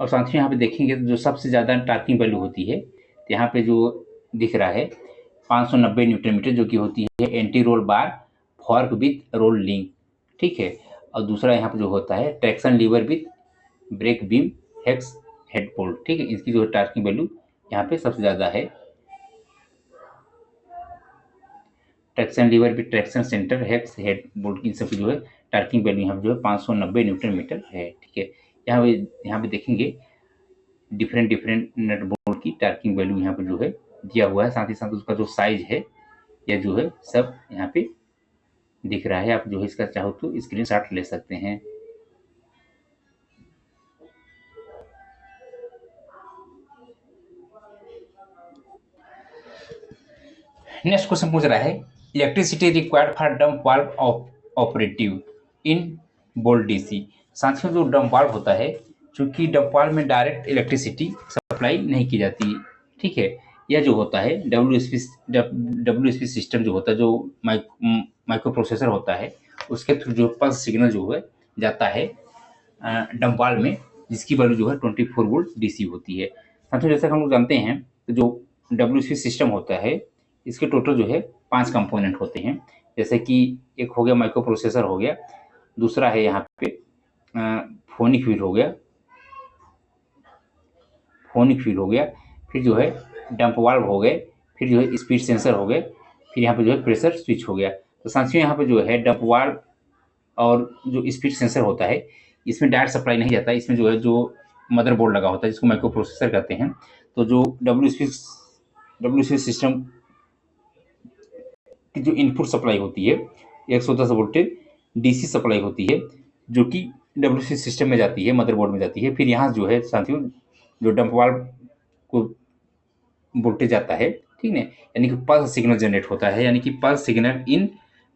और साथियों यहाँ पे देखेंगे तो जो सबसे ज़्यादा टार्किंग वैल्यू होती है, तो यहाँ पे जो दिख रहा है 590 न्यूटन मीटर, जो कि होती है anti roll bar fork with roll link, ठीक है। और दूसरा यहाँ पे जो होता है traction lever with brake beam hex head bolt, ठीक है। इसकी जो टार्किंग वैल्यू यहाँ पे सबसे ज़्यादा है। Traction lever with traction centre hex head bolt, इन सब की जो है टार्किंग वैल्यू यहाँ पे जो है 590 न्यूटन मीटर है, ठीक है। यहाँ पे देखेंगे डिफरेंट डिफरेंट नट बोल्ट की टार्किंग वैल्यू यहाँ पे जो है दिया हुआ है, साथ ही साथ उसका जो साइज है यह जो है सब यहाँ पे दिख रहा है। आप जो है इसका चाहो तो स्क्रीनशॉट ले सकते हैं। नेक्स्ट क्वेश्चन पूछ रहा है electricity required for dump valve operative in bolt DC. साथियों जो डंप वाल्व होता है, चूंकि डंप वाल्व में डायरेक्ट इलेक्ट्रिसिटी सप्लाई नहीं की जाती, ठीक है। यह जो होता है WSP सिस्टम जो होता है, जो माइक्रो प्रोसेसर होता है, उसके थ्रू जो पल्स सिग्नल जो है जाता है डंप वाल्व में, जिसकी वैल्यू जो है 24 वोल्ट डीसी होती है। साथियों जैसा हम लोग जानते हैं तो जो डब्ल्यूसी सिस्टम होता है इसके टोटल जो है 5 कंपोनेंट होते हैं। जैसे कि एक हो गया माइक्रो प्रोसेसर हो गया, दूसरा है यहाँ पे फोनिक व्हील हो गया, फिर जो है डंप वाल्व हो गए, फिर जो है स्पीड सेंसर हो गए, फिर यहाँ पे जो है प्रेशर स्विच हो गया। तो साथियों यहाँ पे जो है डंप वाल्व और जो स्पीड सेंसर होता है इसमें डायरेक्ट सप्लाई नहीं जाता, इसमें जो है जो मदरबोर्ड लगा होता है जिसको माइक्रो प्रोसेसर कहते हैं। तो जो डब्ल्यूसी सिस्टम की जो इनपुट सप्लाई होती है 110 वोल्टेज डीसी सप्लाई होती है जो कि डब्ल्यूसी सिस्टम में जाती है, मदरबोर्ड में जाती है। फिर यहाँ जो है साथियों जो डंप वाल्व को वोल्टेज आता है, ठीक है, यानी कि पल्स सिग्नल जनरेट होता है, यानी कि pulse signal in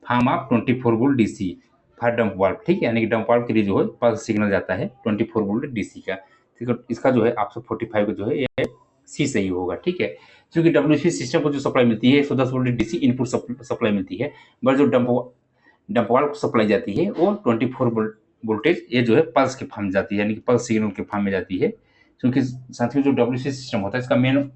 form of 24 volt DC for dump valve, ठीक है, यानी कि डंप वाल्व के लिए जो है पल्स सिग्नल जाता है 24 वोल्ट डीसी का। ठीक है, इसका जो है 845 का जो है ये सी सही होगा, ठीक है, क्योंकि डब्ल्यूसी सिस्टम को जो सप्लाई मिलती है 110 वोल्ट डीसी इनपुट सप्लाई मिलती है, बट जो डंप वाल्व को सप्लाई जाती है वो 24 वोल्टेज ये जो है पल्स के फॉर्म में जाती है, यानी कि पल्स सिग्नल के फॉर्म में जाती है। क्योंकि साथियों जो डब्ल्यूसी सिस्टम होता है इसका मेन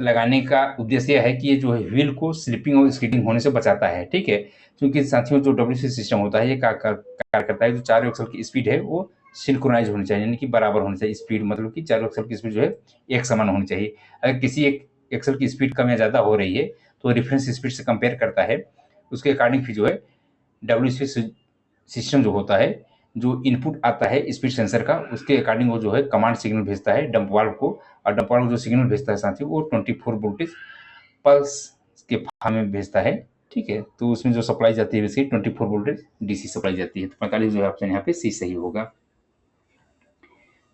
लगाने का उद्देश्य यह है कि ये जो है व्हील को स्लिपिंग और स्किडिंग होने से बचाता है, ठीक है, क्योंकि साथियों जो डब्ल्यूसी सिस्टम होता है ये कार्य करता है, जो चारों एक्सल की स्पीड है वो सिंक्रोनाइज होनी चाहिए, यानी कि बराबर होनी चाहिए स्पीड, मतलब कि चारों एक्सल की स्पीड जो है एक समान होनी चाहिए। अगर किसी एक एक्सल की स्पीड कम या ज़्यादा हो रही है तो रेफरेंस स्पीड से कंपेयर करता है, उसके अकॉर्डिंग फिर जो है डब्ल्यूसी सिस्टम जो होता है जो इनपुट आता है स्पीड सेंसर का उसके अकॉर्डिंग वो जो है कमांड सिग्नल भेजता है डंप वाल्व को, और डंप वाल्व जो सिग्नल भेजता है साथियों वो 24 वोल्टेज पल्स के फॉर्म में भेजता है, ठीक है। तो उसमें जो सप्लाई जाती है वैसे 24 वोल्टेज डीसी सप्लाई जाती है। तो 45 जो है ऑप्शन यहाँ पे सी सही होगा।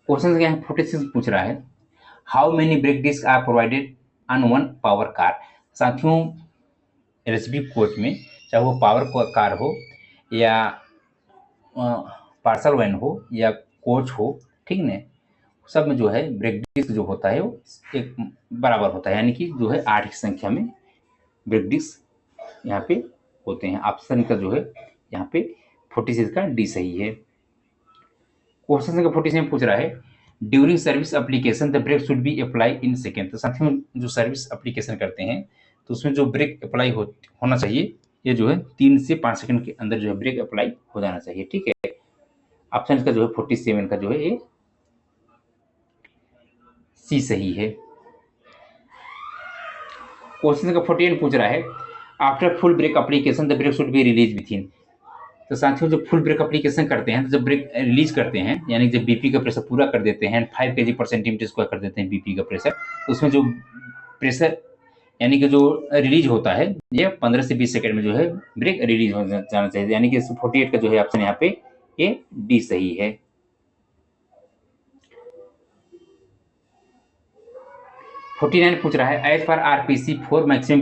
क्वेश्चन क्या है 46 पूछ रहा है how many brake disc are provided on one power car. साथियों एलएसबी कोच में चाहे वो पावर कार हो या पार्सल वैन हो या कोच हो, ठीक न, सब में जो है ब्रेक डिस्क जो होता है वो एक बराबर होता है, यानी कि जो है 8 की संख्या में ब्रेक डिस्क यहाँ पे होते हैं। ऑप्शन का जो है यहाँ पे 46 का डी सही है। क्वेश्चन नंबर 47 पूछ रहा है during service application the brake should be apply in second. तो साथियों जो सर्विस एप्लीकेशन करते हैं तो उसमें जो ब्रेक अप्लाई होना चाहिए ये जो है 3 से 5 सेकंड के अंदर जो है ब्रेक अप्लाई हो जाना चाहिए, ठीक है। ऑप्शन इसका जो है 47 का जो है ये सी सही है। क्वेश्चन नंबर 48 पूछ रहा है after full brake application the brake should be release within. तो साथियों जब फुल ब्रेक एप्लीकेशन करते हैं तो जब ब्रेक रिलीज करते हैं यानी जब बीपी का प्रेशर पूरा कर देते हैं 5 kg पर सेंटीमीटर स्क्वायर कर देते हैं बीपी का प्रेशर, तो उसमें जो प्रेशर यानी कि जो रिलीज होता है ये 15 से 20 सेकंड में जो है ब्रेक रिलीज हो जाना चाहिए, यानी कि 48 का जो है ऑप्शन यहाँ पे ये डी सही है। 49 पूछ रहा है as per RPC for maximum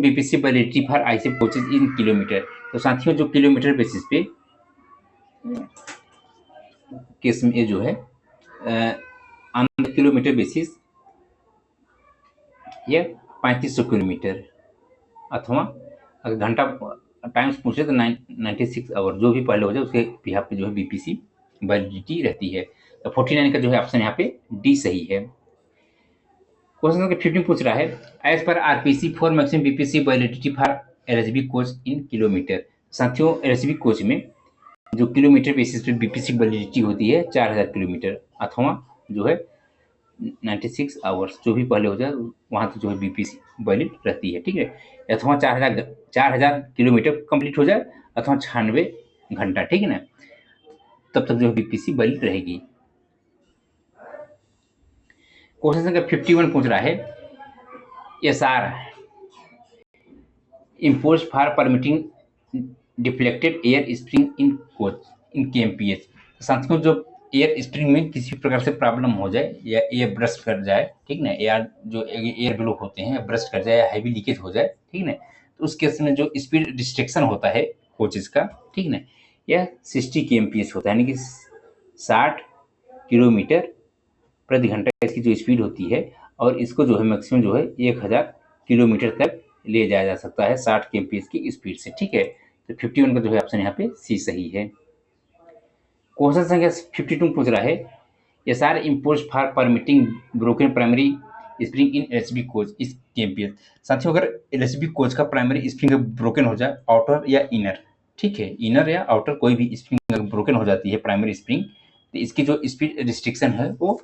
BPC validity for IC coaches in kilometre. तो साथियों जो किलोमीटर बेसिस पे केस में ये जो है ऑन किलोमीटर बेसिस ये 3500 किलोमीटर अथवा अगर घंटा टाइम्स पूछे तो 96 आवर जो भी पहले हो जाए उसके बिहाफ पे जो है बीपीसी वैलिडिटी रहती है। तो 49 का जो है ऑप्शन यहाँ पे डी सही है। क्वेश्चन नंबर 15 पूछ रहा है as per RPC for maximum BPC validity for LHB coach in kilometre. साथियों एलएचबी कोच में जो किलोमीटर बेसिस पे बीपीसी वैलिडिटी होती है 4000 किलोमीटर अथवा जो है 96 आवर्स जो भी पहले हो जाए वहाँ तो जो है बीपीसी वैलिड रहती है, ठीक है। अथवा 4000 किलोमीटर कंप्लीट हो जाए अथवा 96 घंटा, ठीक है ना, तब तक जो है बीपीसी वैलिड रहेगी। क्वेश्चन नंबर 51 पूछ रहा है SR impose for permitting deflected air spring in coach in kmph. साथियों जो एयर स्प्रिंग में किसी प्रकार से प्रॉब्लम हो जाए या एयर ब्रस्ट कर जाए, ठीक ना, एयर जो एयर ब्लॉक होते हैं ब्रस्ट कर जाए या हैवी लीकेज हो जाए, ठीक ना, तो उस केस में जो स्पीड रिस्ट्रिक्शन होता है कोचेस का, ठीक ना, यह 60 kmph होता है, यानी कि 60 किलोमीटर प्रति घंटा इसकी जो स्पीड होती है, और इसको जो है मैक्सिमम जो है 1000 किलोमीटर तक ले जाया जा सकता है 60 kmph की स्पीड से, ठीक है। तो 51 का जो है ऑप्शन यहाँ पे सी सही है। क्वेश्चन संख्या 52 पूछ रहा है, S R impose for permitting broken primary spring in LHB coach इस केम्पियर। साथियों, अगर एलएचबी कोच का प्राइमरी स्प्रिंग ब्रोकन हो जाए, आउटर या इनर, ठीक है, इनर या आउटर कोई भी स्प्रिंग अगर ब्रोकन हो जाती है प्राइमरी स्प्रिंग, तो इसकी जो स्पीड रिस्ट्रिक्शन है वो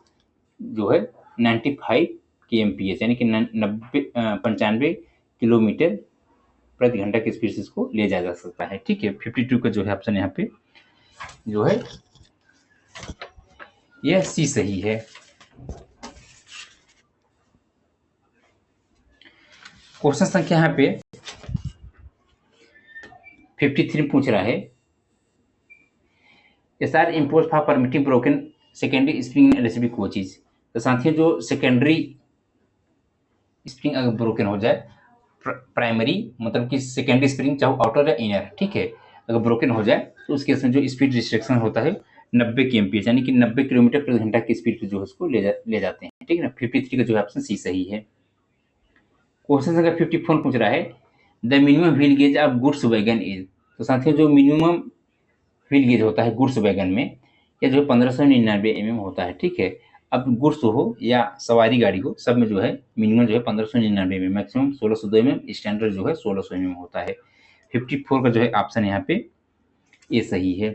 जो है 95 kmph यानी कि 95 किलोमीटर प्रति घंटा की स्पीड से इसको ले जाया जा सकता है। ठीक है, 52 का जो है ऑप्शन यहाँ पे जो है यह सी सही है। क्वेश्चन संख्या यहाँ पे 53 पूछ रहा है, S R impose for permitting broken secondary spring LHB coaches. तो साथियों, जो सेकेंडरी स्प्रिंग अगर ब्रोकन हो जाए, प्राइमरी मतलब कि सेकेंडरी स्प्रिंग चाहे आउटर या इनर, ठीक है, अगर ब्रोकन हो जाए तो उस केस में जो स्पीड रिस्ट्रिक्शन होता है 90 kmph यानी कि 90 किलोमीटर प्रति घंटा की स्पीड पे जो है उसको ले जाते हैं। ठीक है ना, 53 का जो है ऑप्शन सी सही है। क्वेश्चन संख्या 54 पूछ रहा है, the minimum wheel gauge of goods wagon is. तो साथियों, जो मिनिमम व्हील गेज होता है गुड्स वैगन में, यह जो है 1599 mm होता है। ठीक है, अब गुड्स हो या सवारी गाड़ी हो, सब में जो है मिनिमम जो है 1599 mm, मैक्सिमम 1602 mm, स्टैंडर्ड जो है 1600 mm होता है। 54 का जो है ऑप्शन यहाँ पे ये सही है।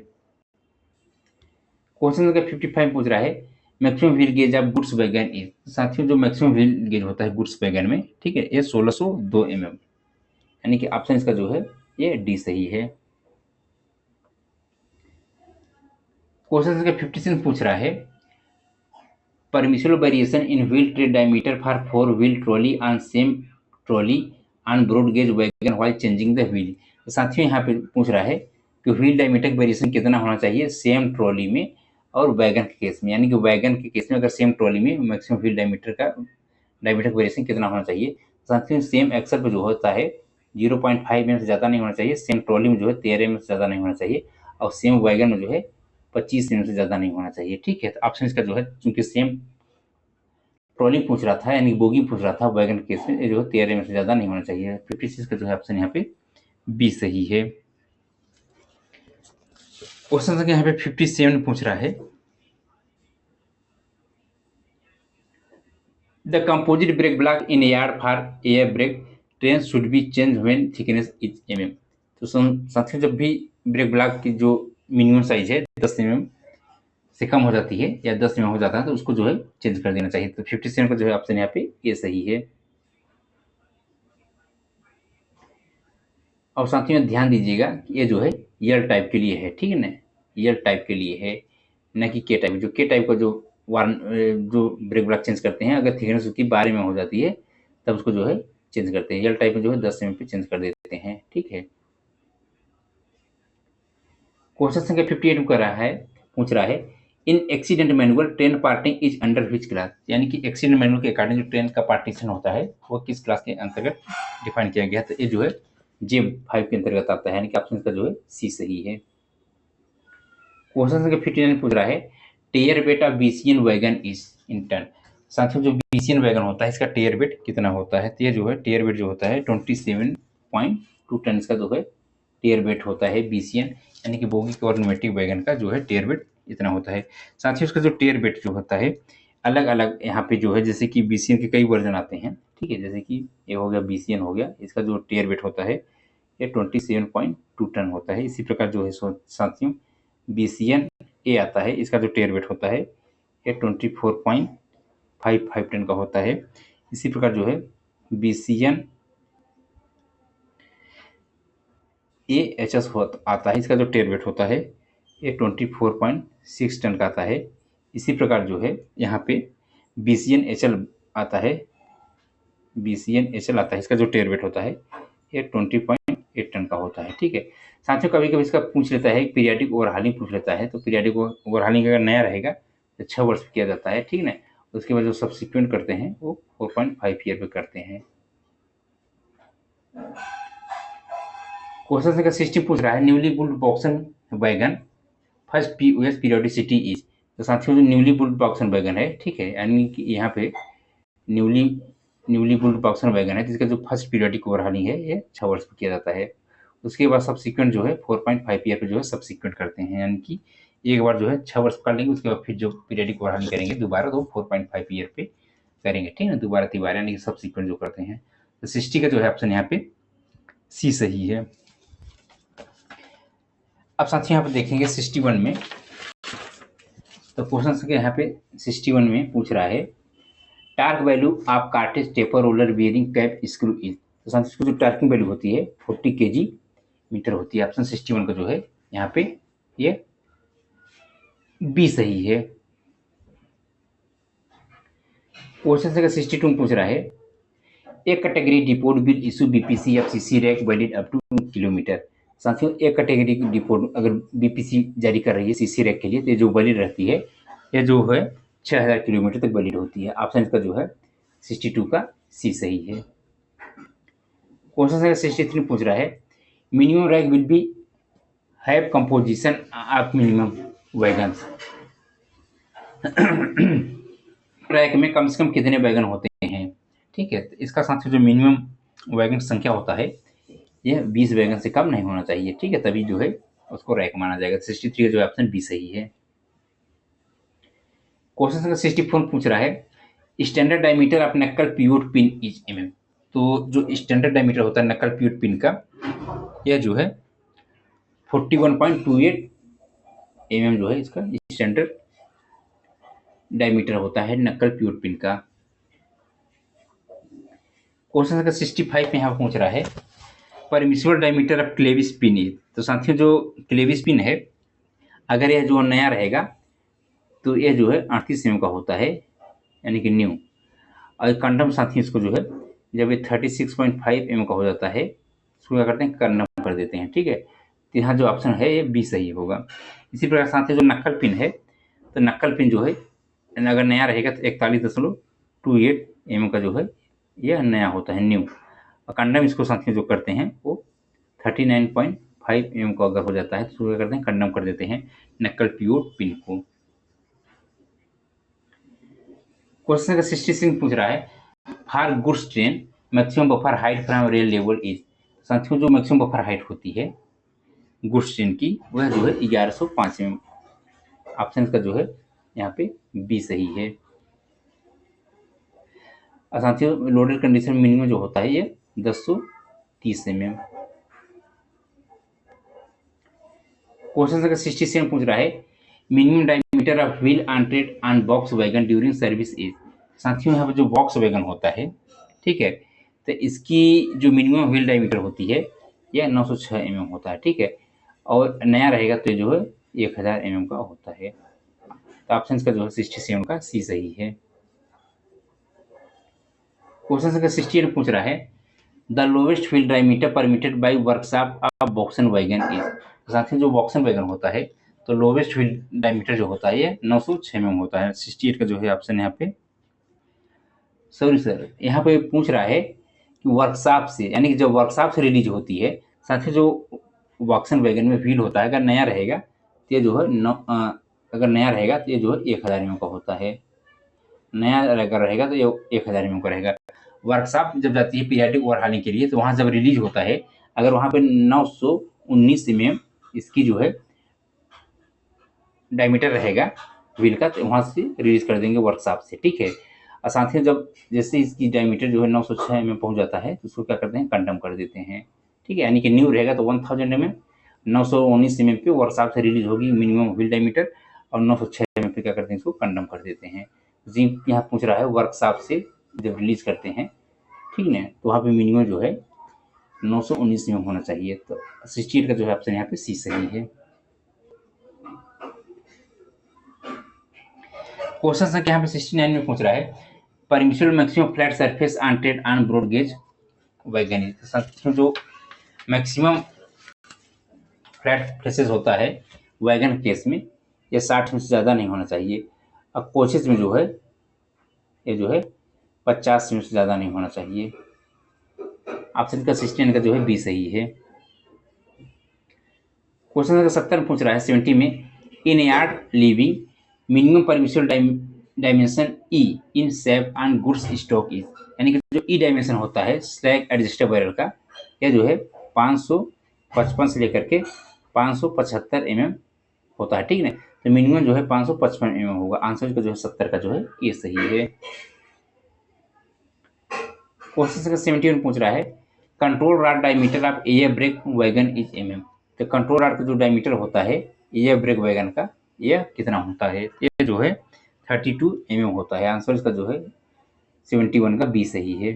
क्वेश्चन नंबर 55 पूछ रहा है, maximum wheel gauge of goods wagon is. साथियों, जो मैक्सिमम व्हील गेज होता है गुड्स वैगन में, ठीक है, ये 1602 mm, यानी कि ऑप्शन इसका जो है ये डी सही है। क्वेश्चन नंबर 56 पूछ रहा है, permissible variation in wheel tread diameter for 4 wheel trolley on same trolley on broad gauge wagon while changing the wheel. तो साथियों, यहाँ पे पूछ रहा है कि व्हील डायमीटर वेरिएशन कितना होना चाहिए सेम ट्रॉली में और वैगन के केस में, यानी कि वैगन के केस में अगर सेम ट्रॉली में मैक्सिमम व्हील डायमीटर वेरिएशन कितना होना चाहिए। साथियों, सेम एक्सल पे जो होता है 0.5 mm से ज़्यादा नहीं होना चाहिए, सेम ट्रॉली में जो है 13 mm से ज़्यादा नहीं होना चाहिए, और सेम वैगन में जो है 25 mm से ज़्यादा नहीं होना चाहिए। ठीक है, तो ऑप्शन इसका जो है, चूंकि सेम ट्रॉली पूछ रहा था यानी बोगी पूछ रहा था, वैगन केस में जो है 13 mm से ज़्यादा नहीं होना चाहिए। 56 का जो है ऑप्शन यहाँ पे बी सही है। क्वेश्चन संख्या यहाँ पे 57 पूछ रहा है, the composite brake block in yard for air brake train should be change when thickness is mm। तो साथियों, जब भी ब्रेक ब्लॉक की जो मिनिमम साइज है 10 mm से कम हो जाती है या 10 mm हो जाता है, तो उसको जो है चेंज कर देना चाहिए। तो 57 का जो है ऑप्शन यहाँ पे ये सही है। और साथियों, ध्यान दीजिएगा कि ये जो है ईयर टाइप के लिए है, ठीक है ना, ईयर टाइप के लिए है, न कि के टाइप। जो के टाइप का जो जो ब्रेक ब्लॉक चेंज करते हैं, अगर थिकनेस उसकी 12 में हो जाती है तब उसको जो है चेंज करते हैं। ईयर टाइप में जो है 10 mm पे चेंज कर देते हैं। ठीक है, क्वेश्चन संख्या 58 कर रहा है, पूछ रहा है, in accident manual train parting is under which class. यानी कि एक्सीडेंट मैनुअल के अकॉर्डिंग जो ट्रेन का पार्टीशन होता है वो किस क्लास के अंतर्गत डिफाइन किया गया है। तो ये जो है J5 के अंतर्गत आता है, यानी कि ऑप्शन का जो है सी सही है। क्वेश्चन संख्या 59 पूछ रहा है, tare weight of BCN wagon is in tonne. साथियों, जो बीसीएन वैगन होता है इसका टेयर वेट कितना होता है। तो ये जो है टेयर वेट जो होता है 27.2 टन इसका जो है टेयर वेट होता है बीसीएन, यानी कि बोगी और न्यूमेटिक वैगन का जो है टेयर वेट इतना होता है। साथियों, उसका जो टेयर वेट जो होता है अलग अलग यहाँ पे जो है, जैसे कि बीसीएन के कई वर्जन आते हैं, ठीक है, जैसे कि ये हो गया बीसीएन हो गया, इसका जो टेयर वेट होता है ये 27.2 टन होता है। इसी प्रकार जो है साथियों बीसीएन ए आता है, इसका जो टेयर वेट होता है ये 24.55 टन का होता है। इसी प्रकार जो है बीसीएन ए एच एस आता है, इसका जो टेयर वेट होता है ये 24.6 टन का आता है। इसी प्रकार जो है यहाँ पे बीसीएन एच एल आता है, बीसीएन एच एल आता है, इसका जो टेयर वेट होता है ये 20.8 टन का होता है। ठीक है, साथियों, कभी कभी इसका पूछ लेता है पीरियाडिक ओवरहालिंग पूछ लेता है। तो पीरियाडिक ओवरहालिंग अगर नया रहेगा तो 6 वर्ष किया जाता है, ठीक ना। उसके बाद जो सब्सिक्वेंट करते हैं वो 4.5 ईयर पे करते हैं। क्वेश्चन संख्या 60 पूछ रहा है, newly built BOXN wagon first POS periodicity is. तो साथियों, जो न्यूली बुल्ड बॉक्सन वैगन है, ठीक है, यानी कि यहाँ पे न्यूली बुल्ड बॉक्सन वैगन है जिसका जो फर्स्ट पीरियोडिक ओवरहालिंग है ये 6 वर्ष पे किया जाता है। उसके बाद सब्सिक्वेंट जो है 4.5 ईयर पे जो है सब्सिक्वेंट करते हैं, यानी कि एक बार जो है 6 वर्ष कर लेंगे, उसके बाद फिर जो पीरियडिक बढ़ानी करेंगे दोबारा तो 4.5 ईयर पे करेंगे, ठीक है ना, दोबारा तिबारा यानी कि सब सीक्वेंस जो करते हैं। तो 60 का जो है ऑप्शन यहाँ पे सी सही है। अब साथियों यहाँ पे देखेंगे 61 में, तो क्वेश्चन संख्या यहाँ पे 61 में पूछ रहा है torque value of cartridge taper roller bearing cap screw is. तो साथियों जो टार्किंग वैल्यू होती है 40 kg मीटर होती है। ऑप्शन 61 का जो है यहाँ पे ये बी सही है। क्वेश्चन संख्या 62 में पूछ रहा है एक category depot will issue BPC F CC rack valid up two kilometre. साथियों एक कैटेगरी की डिपोट अगर बीपीसी जारी कर रही है सीसी रैक के लिए, तो ये जो वैलिड रहती है ये जो है 6000 किलोमीटर तक वैलिड होती है। ऑप्शन इसका जो है 62 का सी सही है। क्वेश्चन संख्या 63 पूछ रहा है minimum rack will be have composition of minimum wagons. Rack में कम से कम कितने वैगन होते हैं, ठीक है। तो इसका साथ जो मिनिमम वैगन संख्या होता है यह 20 वैगन से कम नहीं होना चाहिए, ठीक है, तभी जो है उसको रैक माना जाएगा। 63 जो है ऑप्शन बी सही है। क्वेश्चन संख्या 64 पूछ रहा है स्टैंडर्ड डायमीटर ऑफ नक्कल पिवोट पिन इज mm। तो जो स्टैंडर्ड डायमीटर होता है नक्कल पिवोट पिन का यह जो है 41.28 mm जो है इसका स्टैंडर्ड डायमीटर होता है नक्कल पिवोट पिन का। क्वेश्चन संख्या 65 में यहाँ पूछ रहा है permissible diameter of Clavis pin is. तो साथियों जो क्लेविस पिन है अगर यह जो नया रहेगा तो यह जो है 38 mm का होता है यानी कि न्यू। और कंडम साथियों इसको जो है जब ये 36.5 mm का हो जाता है इसको क्या करते हैं कंडम कर देते हैं, ठीक है। तो यहाँ जो ऑप्शन है ये बी सही होगा। इसी प्रकार साथियों जो नक्कल पिन है तो नक्कल पिन जो है अगर नया रहेगा तो 41.28 mm का जो है यह नया होता है न्यू। और कंडम इसको साथियों जो करते हैं वो 39.5 mm का अगर हो जाता है तो क्या करते हैं कंडम कर देते हैं नक्कल पिवोट पिन को। क्वेश्चन 66 पूछ रहा है for goods train maximum buffer height from rail level is. साथियों जो मैक्सिमम बफर हाइट होती है गुड्स ट्रेन की वह जो है 1105 mm। ऑप्शन का जो है यहाँ पे बी सही है। और साथियों लोडेड कंडीशन मिनिमम जो होता है ये 1030 mm। क्वेश्चन संख्या 67 पूछ रहा है minimum diameter of wheel on tread on box wagon during service is. साथियों यहाँ पर जो बॉक्स वैगन होता है, ठीक है, तो इसकी जो मिनिमम व्हील डायमीटर होती है यह 906 mm होता है, ठीक है। और नया रहेगा तो जो है 1000 mm का होता है। तो ऑप्शन का जो है 67 का सी सही है। क्वेश्चन संख्या 68 पूछ रहा है the lowest wheel diameter permitted by workshop of BOXN wagon is. साथियों जो बॉक्सन वैगन होता है तो लोवेस्ट व्हील डायमीटर जो होता है ये 906 mm होता है। 68 का जो है ऑप्शन यहाँ पे सॉरी सर यहाँ पे पूछ रहा है कि वर्कशॉप से यानी कि जब वर्कशॉप से रिलीज होती है साथियों जो बॉक्सन वैगन में व्हील होता है अगर नया रहेगा तो ये जो है अगर नया रहेगा तो ये जो है 1000 mm का होता है। नया अगर रहेगा तो ये 1000 mm का रहेगा। वर्कशॉप जब जाती है पीरियडिक ओवरहॉलिंग के लिए तो वहाँ जब रिलीज होता है अगर वहाँ पे 919 mm इसकी जो है डायमीटर रहेगा व्हील का तो वहाँ से रिलीज कर देंगे वर्कशॉप से, ठीक है। और साथ ही जब जैसे इसकी डायमीटर जो है 906 mm पहुँच जाता है तो उसको क्या करते हैं कंडम कर देते हैं, ठीक है। यानी कि न्यू रहेगा तो 1000 mm 919 mm पे वर्कशॉप से रिलीज होगी मिनिमम व्हील डायमीटर और 906 mm पे क्या करते हैं इसको कंडम कर देते हैं। जी यहाँ पूछ रहा है वर्कशॉप से जब रिलीज करते हैं, ठीक है, तो वहाँ पे मिनिमम जो है 919 mm होना चाहिए। तो 68 का जो है ऑप्शन यहाँ पे सी सही है। क्वेश्चन संख्या यहाँ पे 69 में पूछ रहा है permissible maximum flat surface on tread on broad gauge wagon. जो मैक्सिमम फ्लैट फेसेस होता है वैगन केस में ये 60 में से ज़्यादा नहीं होना चाहिए। अब कोचेज में जो है ये जो है 50 में से ज़्यादा नहीं होना चाहिए। ऑप्शन का 69 का जो है बी सही है। क्वेश्चन नंबर 70 में पूछ रहा है 70 में in yard living minimum permissible dimension E in shape and goods stock is. यानी कि जो ई डायमेंशन होता है स्लैग एडजस्टेबल बैरल का यह जो है 555 से लेकर के 575 mm होता है, ठीक है ना। तो मिनिमम जो है 555 mm होगा। आंसर का जो है 70 का जो है ये सही है। क्वेश्चन संख्या 71 पूछ रहा है control rod diameter of air brake wagon is mm। तो कंट्रोल रॉड का जो डायमीटर होता है एयर ब्रेक वैगन का यह कितना होता है? ये जो है 32 mm होता है। आंसर इसका जो है 71 का बी सही है।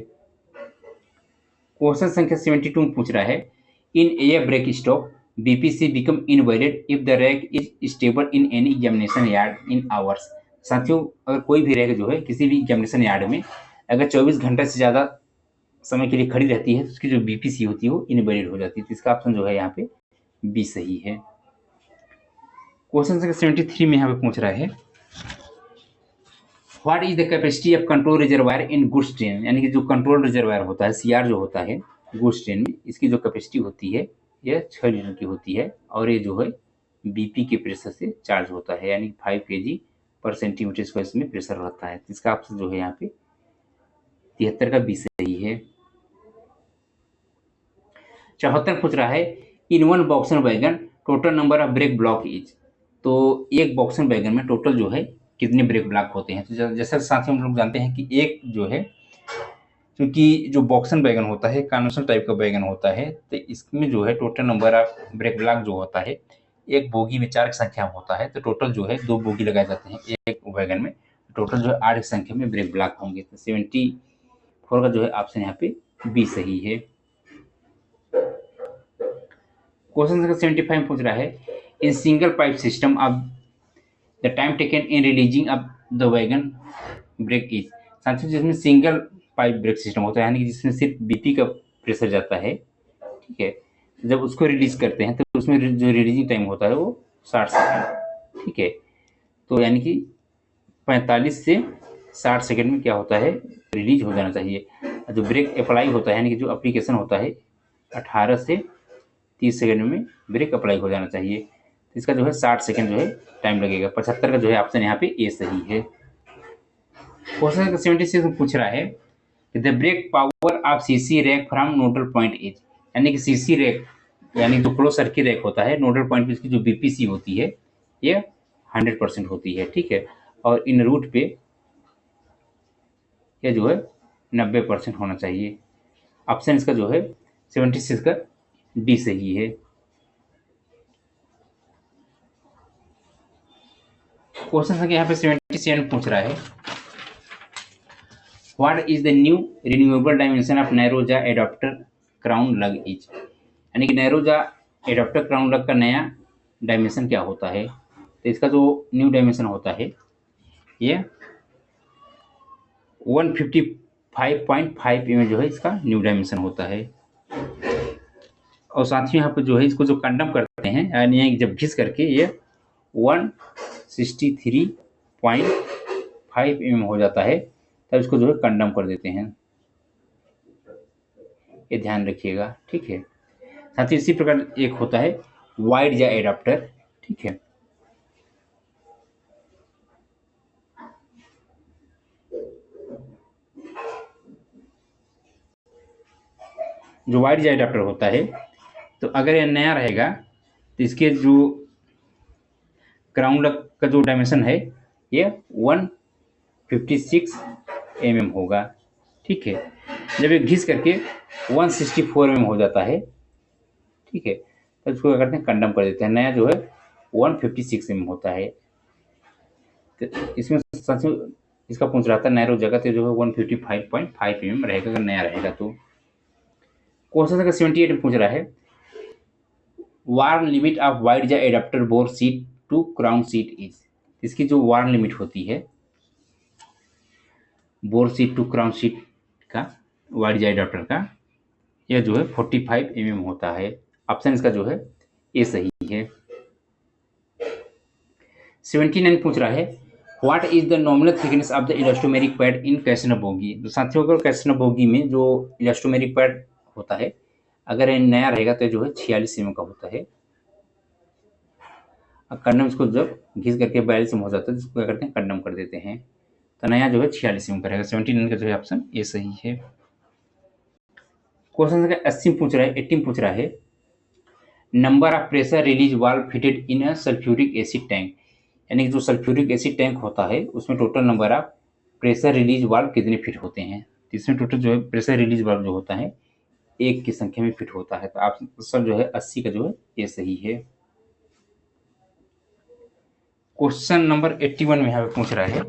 क्वेश्चन संख्या 72 में पूछ रहा है इन air break stop BPC become invalid if the rack is stable in any examination yard in hours. साथियों, अगर कोई भी रैक जो है किसी भी एग्जामिनेशन यार्ड में अगर 24 घंटे से ज़्यादा समय के लिए खड़ी रहती है तो उसकी जो बीपीसी होती है वो इनवैलिड हो जाती है। तो इसका ऑप्शन जो है यहाँ पे बी सही है। क्वेश्चन संख्या 73 में यहाँ पे पूछ रहा है what is the capacity of control reservoir in goods train. यानी कि जो कंट्रोल रिजर्वायर होता है सीआर जो होता है गुड्स ट्रेन में, इसकी जो कैपेसिटी होती है यह 6 लीटर की होती है और ये जो है बीपी के प्रेशर से चार्ज होता है, यानी 5 kg पर सेंटीमीटर स्क्वायर इसमें प्रेशर रहता है। इसका ऑप्शन जो है यहाँ पे 73 का बी सही है। 74 पूछ रहा है in one BOXN wagon total number of brake block is. तो एक बॉक्सन वैगन में टोटल जो है कितने ब्रेक ब्लॉक होते हैं? तो जैसे साथियों हम लोग जानते हैं कि एक जो है, क्योंकि जो बॉक्सन वैगन होता है कन्वेंशनल टाइप का वैगन होता है, तो इसमें जो है total number of brake block जो होता है एक बोगी में 4 की संख्या में होता है। तो टोटल जो है 2 बोगी लगाए जाते हैं एक वैगन में, टोटल जो है 8 की संख्या में ब्रेक ब्लॉक होंगे। तो 74 का जो है ऑप्शन यहाँ पे बी सही है। क्वेश्चन संख्या 75 पूछ रहा है in single pipe system of the time taken in releasing of the wagon brake is. साथियों, जिसमें सिंगल पाइप ब्रेक सिस्टम होता है यानी कि जिसमें सिर्फ बीपी का प्रेशर जाता है, ठीक है, जब उसको रिलीज करते हैं तो उसमें जो रिलीजिंग टाइम होता है वो 60 सेकेंड, ठीक है। तो यानी कि 45 से 60 सेकेंड में क्या होता है रिलीज हो जाना चाहिए। जो ब्रेक अप्लाई होता है यानी कि जो एप्लीकेशन होता है 18 से 30 सेकेंड में ब्रेक अप्लाई हो जाना चाहिए। तो इसका जो है 60 सेकेंड जो है टाइम लगेगा। 75 का जो है ऑप्शन यहाँ पे ए सही है। क्वेश्चन 76 में पूछ रहा है the brake power of CC rake from nodal point is. यानी कि सीसी रैक यानी जो क्लोज सर्किट रैक होता है नोडल पॉइंट पे इसकी जो बीपीसी होती है ये 100% होती है, ठीक है, और इन रूट पे यह जो है 90% होना चाहिए। ऑप्शन इसका जो है 76 का डी सही है। क्वेश्चन संख्या यहाँ पे 77 पूछ रहा है what is the new renewable dimension of नैरोजा एडाप्टर क्राउन लग इज। यानी कि नैरोजा एडाप्टर क्राउन लग का नया डायमेंशन क्या होता है? तो इसका जो न्यू डायमेंशन होता है ये 155.5 mm जो है इसका न्यू डायमेंशन होता है। और साथियों यहाँ पर जो है इसको जो कंडम करते हैं यानी जब घिस करके ये 163.5 mm हो जाता है तब इसको जो है कंडम कर देते हैं। ये ध्यान रखिएगा, ठीक है। साथ ही इसी प्रकार एक होता है वाइड या एडाप्टर, ठीक है। जो वाइड या एडाप्टर होता है तो अगर यह नया रहेगा तो इसके जो क्राउन लग का जो डायमेंशन है ये 156 mm होगा, ठीक है। जब ये घिस करके 164 mm हो जाता है, ठीक है, तो इसको क्या करते हैं कंडम कर देते हैं। नया जो है 156 mm होता है। तो इसमें इसका पूछ रहा था नैरो जगह तो जो है 155.5 mm रहेगा अगर नया रहेगा तो। क्वेश्चन का 78 में पूछ रहा है वार्म लिमिट ऑफ वाइड या adapter bore seat to crown seat is. इसकी जो वार्म लिमिट होती है bore seat to crown seat का वाइड या एडाप्टर का यह जो है 45 mm होता है। ऑप्शन इसका जो है ए सही है। 79 पूछ रहा है what is the nominal thickness of the elastomeric pad in Casnub bogie. तो साथियों अगर कैसनर बोगी में जो इलास्टोमेरिक पैड होता है अगर ये नया रहेगा तो जो है 46 mm का होता है। कंडम इसको जब घिस करके 42 में हो जाता है इसको क्या करते हैं कंडम कर देते हैं। तो नया जो है 46 में करेगा। 79 का जो है ऑप्शन ए सही है। क्वेश्चन संख्या 80 पूछ रहा है 18 पूछ रहा है number of pressure release valve fitted in a sulphuric acid tank. यानी कि जो सल्फ्यूरिक एसिड टैंक होता है उसमें total number of pressure release valve कितने फिट होते हैं। तो इसमें टोटल जो है प्रेशर रिलीज वाल्व जो होता है 1 की संख्या में फिट होता है। तो आंसर जो है 80 का जो है ये सही है। क्वेश्चन नंबर 81 में यहाँ पे पूछ रहा है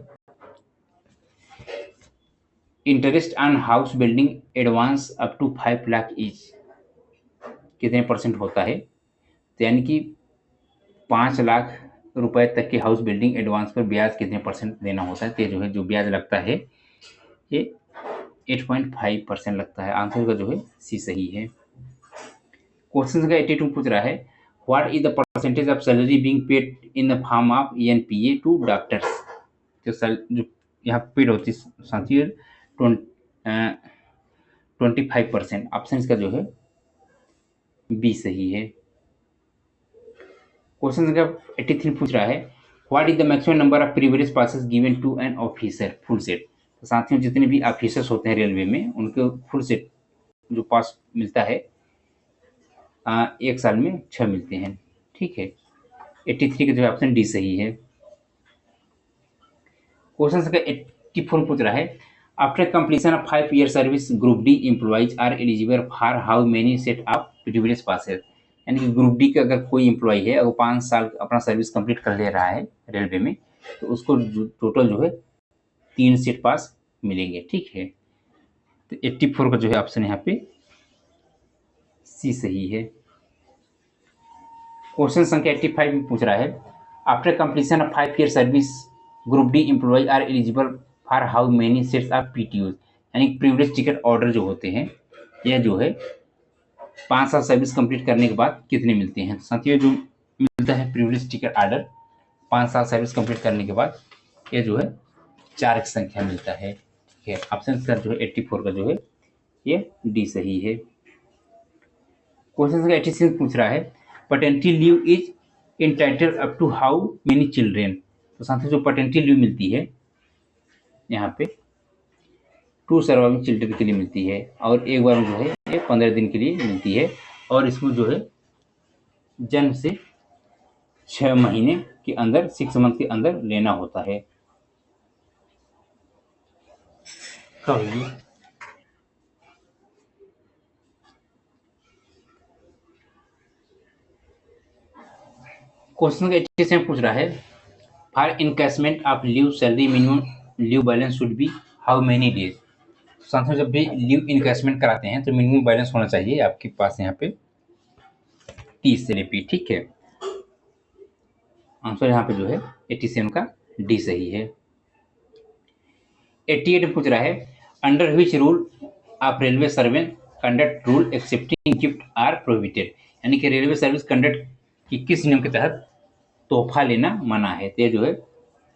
interest on house building advance up to 5 lakh each कितने परसेंट होता है। तो यानी कि 5 लाख रुपए तक के हाउस बिल्डिंग एडवांस पर ब्याज कितने परसेंट देना होता है। तो जो है जो ब्याज लगता है ये 8.5% लगता है। आंसर का जो है सी सही है। क्वेश्चन का 82 पूछ रहा है what is the percentage of salary being paid in the form of NPA to doctors. जो यहाँ पेड होती है साथियों 25%। ऑप्शन का जो है बी सही है। क्वेश्चन संख्या 83 पूछ रहा है what is the maximum number of privilege passes given to an officer full set. तो साथियों जितने भी ऑफिसर्स होते हैं रेलवे में उनको फुल सेट जो पास मिलता है 1 साल में 6 मिलते हैं। ठीक है 83 का जो है ऑप्शन डी सही है। क्वेश्चन संख्या 84 पूछ रहा है after completion of 5 year service group D employees are eligible for how many set of privilege passes. यानी कि ग्रुप डी का अगर कोई एम्प्लॉय है अगर 5 साल अपना सर्विस कंप्लीट कर ले रहा है रेलवे में तो उसको टोटल जो है 3 सेट पास मिलेंगे। ठीक है तो 84 का जो है ऑप्शन यहाँ पे सी सही है। क्वेश्चन संख्या 85 में पूछ रहा है after completion of 5 year service group D employee are eligible for how many sets of PTO. यानी प्रिविलेज टिकट ऑर्डर जो होते हैं यह जो है 5 साल सर्विस कंप्लीट करने के बाद कितने मिलते हैं। साथियों जो मिलता है प्रिविलेज टिकट ऑर्डर 5 साल सर्विस कंप्लीट करने के बाद ये जो है 4 की संख्या मिलता है। ठीक है ऑप्शन का जो है 84 का जो है ये डी सही है। क्वेश्चन संख्या 86 पूछ रहा है paternity leave is entitle up to how many children. तो साथियों जो पैटर्निटी लीव मिलती है यहाँ पे 2 सर्वाइविंग चिल्ड्रन के लिए मिलती है और एक बार जो है ये 15 दिन के लिए मिलती है और इसमें जो है जन्म से 6 महीने के अंदर 6 मंथ के अंदर लेना होता है। क्वेश्चन 87 पूछ रहा है for encashment of leave salary minimum leave balance should be how many days. साथियों जब भी लीव इनकैशमेंट कराते हैं तो मिनिमम बैलेंस होना चाहिए आपके पास यहाँ पे 30 से लेपी। ठीक है आंसर यहाँ पे जो है 87 का डी सही है। 88 में पूछ रहा है under which rule of railway servant conduct rule accepting gift are prohibited. यानी कि रेलवे सर्विस कंडक्ट की किस नियम के तहत तोहफा लेना मना है। तो ये जो है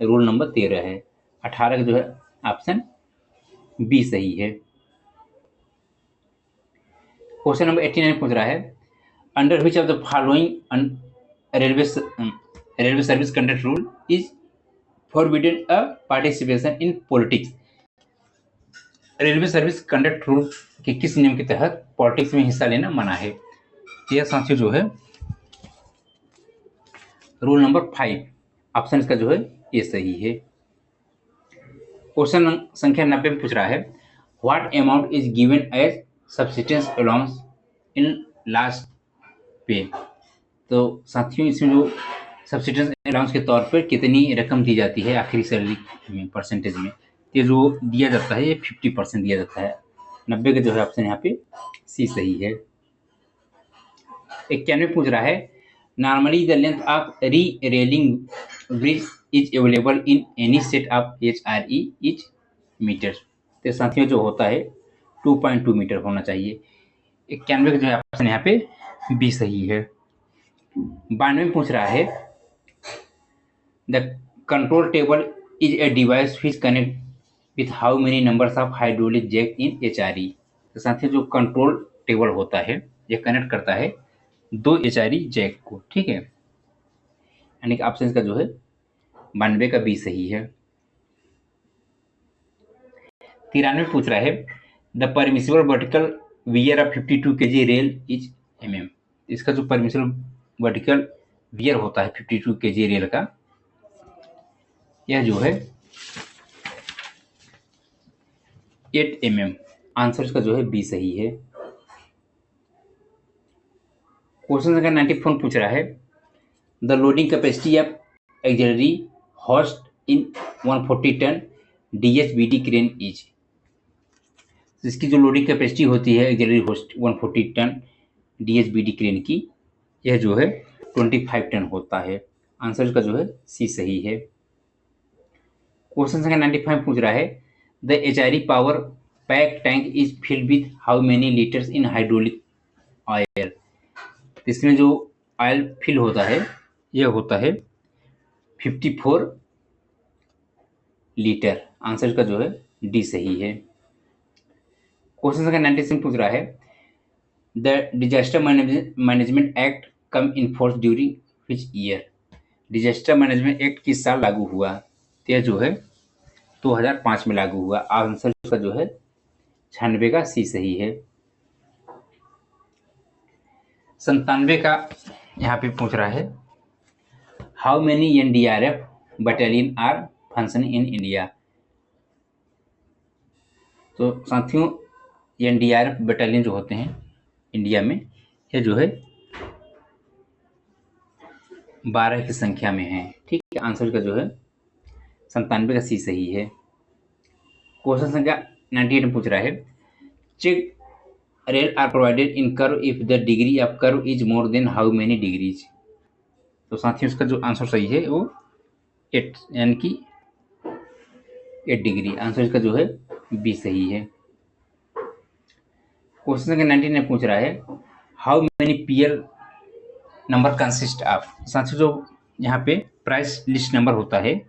रूल नंबर 13 है। 18 का जो है ऑप्शन बी सही है। क्वेश्चन नंबर 89 पूछ रहा है under which of the following railway service conduct rule is forbidden a participation in politics. Railway service conduct rule के किस नियम के तहत पॉलिटिक्स में हिस्सा लेना मना है। यह साथियों जो है रूल नंबर 5 ऑप्शन इसका जो है ये सही है। क्वेश्चन संख्या 90 में पूछ रहा है what amount is given as subsistence allowance in last pay. तो साथियों इसमें जो सब्सिस्टेंस अलाउंस के तौर पर कितनी रकम दी जाती है आखिरी सैलरी में परसेंटेज में। ये जो दिया जाता है ये 50% दिया जाता है। 90 का जो है ऑप्शन यहाँ पे सी सही है। 91 पूछ रहा है normally the length of rerailing bridge is available in any set of HRE each metre. तो साथियों जो होता है 2.2 मीटर होना चाहिए। 91 का जो है ऑप्शन यहाँ पे बी सही है। 92 पूछ रहा है the control table is a device which connect with how many numbers of hydraulic jack in HRE। तो साथियों जो कंट्रोल टेबल होता है ये कनेक्ट करता है 2 HRE जैक को। ठीक है यानी कि ऑप्शन का जो है 92 का बी सही है। 93 पूछ रहा है the permissible vertical wear off 52 kg rail is mm। इसका जो परमिसिबल वर्टिकल वियर होता है 52 kg रेल का यह जो है 8 mm। आंसर इसका जो है बी सही है। क्वेश्चन संख्या 94 पूछ रहा है the loading capacity of auxiliary hoist in 140 tonne DHBD crane is. इसकी जो लोडिंग कैपेसिटी होती है auxiliary hoist 140 tonne DHBD crane की, यह जो है 25 टन होता है। आंसर इसका जो है सी सही है। क्वेश्चन संख्या 95 पूछ रहा है the HRE power pack tank is filled with how many litres in hydraulic oil. इसमें जो ऑयल फिल होता है यह होता है 54 लीटर। आंसर इसका जो है डी सही है। क्वेश्चन संख्या 96 पूछ रहा है the disaster management act come in force during which year. Disaster management act किस साल लागू हुआ? तो यह जो है 2005 में लागू हुआ। आंसर इसका जो है 96 का सी सही है। 97 का यहाँ पे पूछ रहा है how many NDRF battalion are functioning in India. तो साथियों NDRF बटालियन जो होते हैं इंडिया में, यह जो है 12 की संख्या में है। ठीक है, आंसर का जो है 97 का सी सही है। क्वेश्चन संख्या 98 में पूछ रहा है check rail are provided in curve if the degree of curve is more than how many degrees. तो साथियों इसका जो आंसर सही है वो 8 यानी कि 8 डिग्री। आंसर इसका जो है बी सही है। क्वेश्चन संख्या 19 में पूछ रहा है how many PL number consist of. साथियों जो यहाँ पे प्राइस लिस्ट नंबर होता है,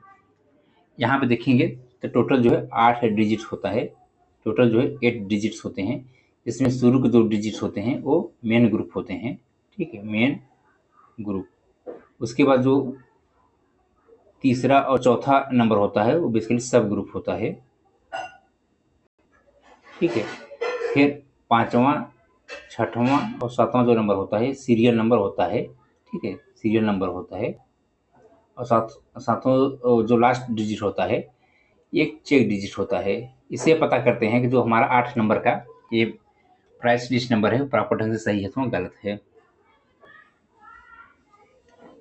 यहाँ पे देखेंगे तो टोटल जो है 8 डिजिट होता है। टोटल जो है 8 डिजिट्स होते हैं, जिसमें शुरू के 2 डिजिट्स होते हैं वो मेन ग्रुप होते हैं। ठीक है, मेन ग्रुप। उसके बाद जो तीसरा और चौथा नंबर होता है वो बेसिकली सब ग्रुप होता है। ठीक है, फिर 5वां 6वां और 7वां जो नंबर होता है सीरियल नंबर होता है। ठीक है, सीरियल नंबर होता है। और सातवां जो लास्ट डिजिट होता है एक चेक डिजिट होता है। इसे पता करते हैं कि जो हमारा 8 नंबर का ये प्राइस लिस्ट नंबर है प्रॉपर ढंग से सही है तो गलत है।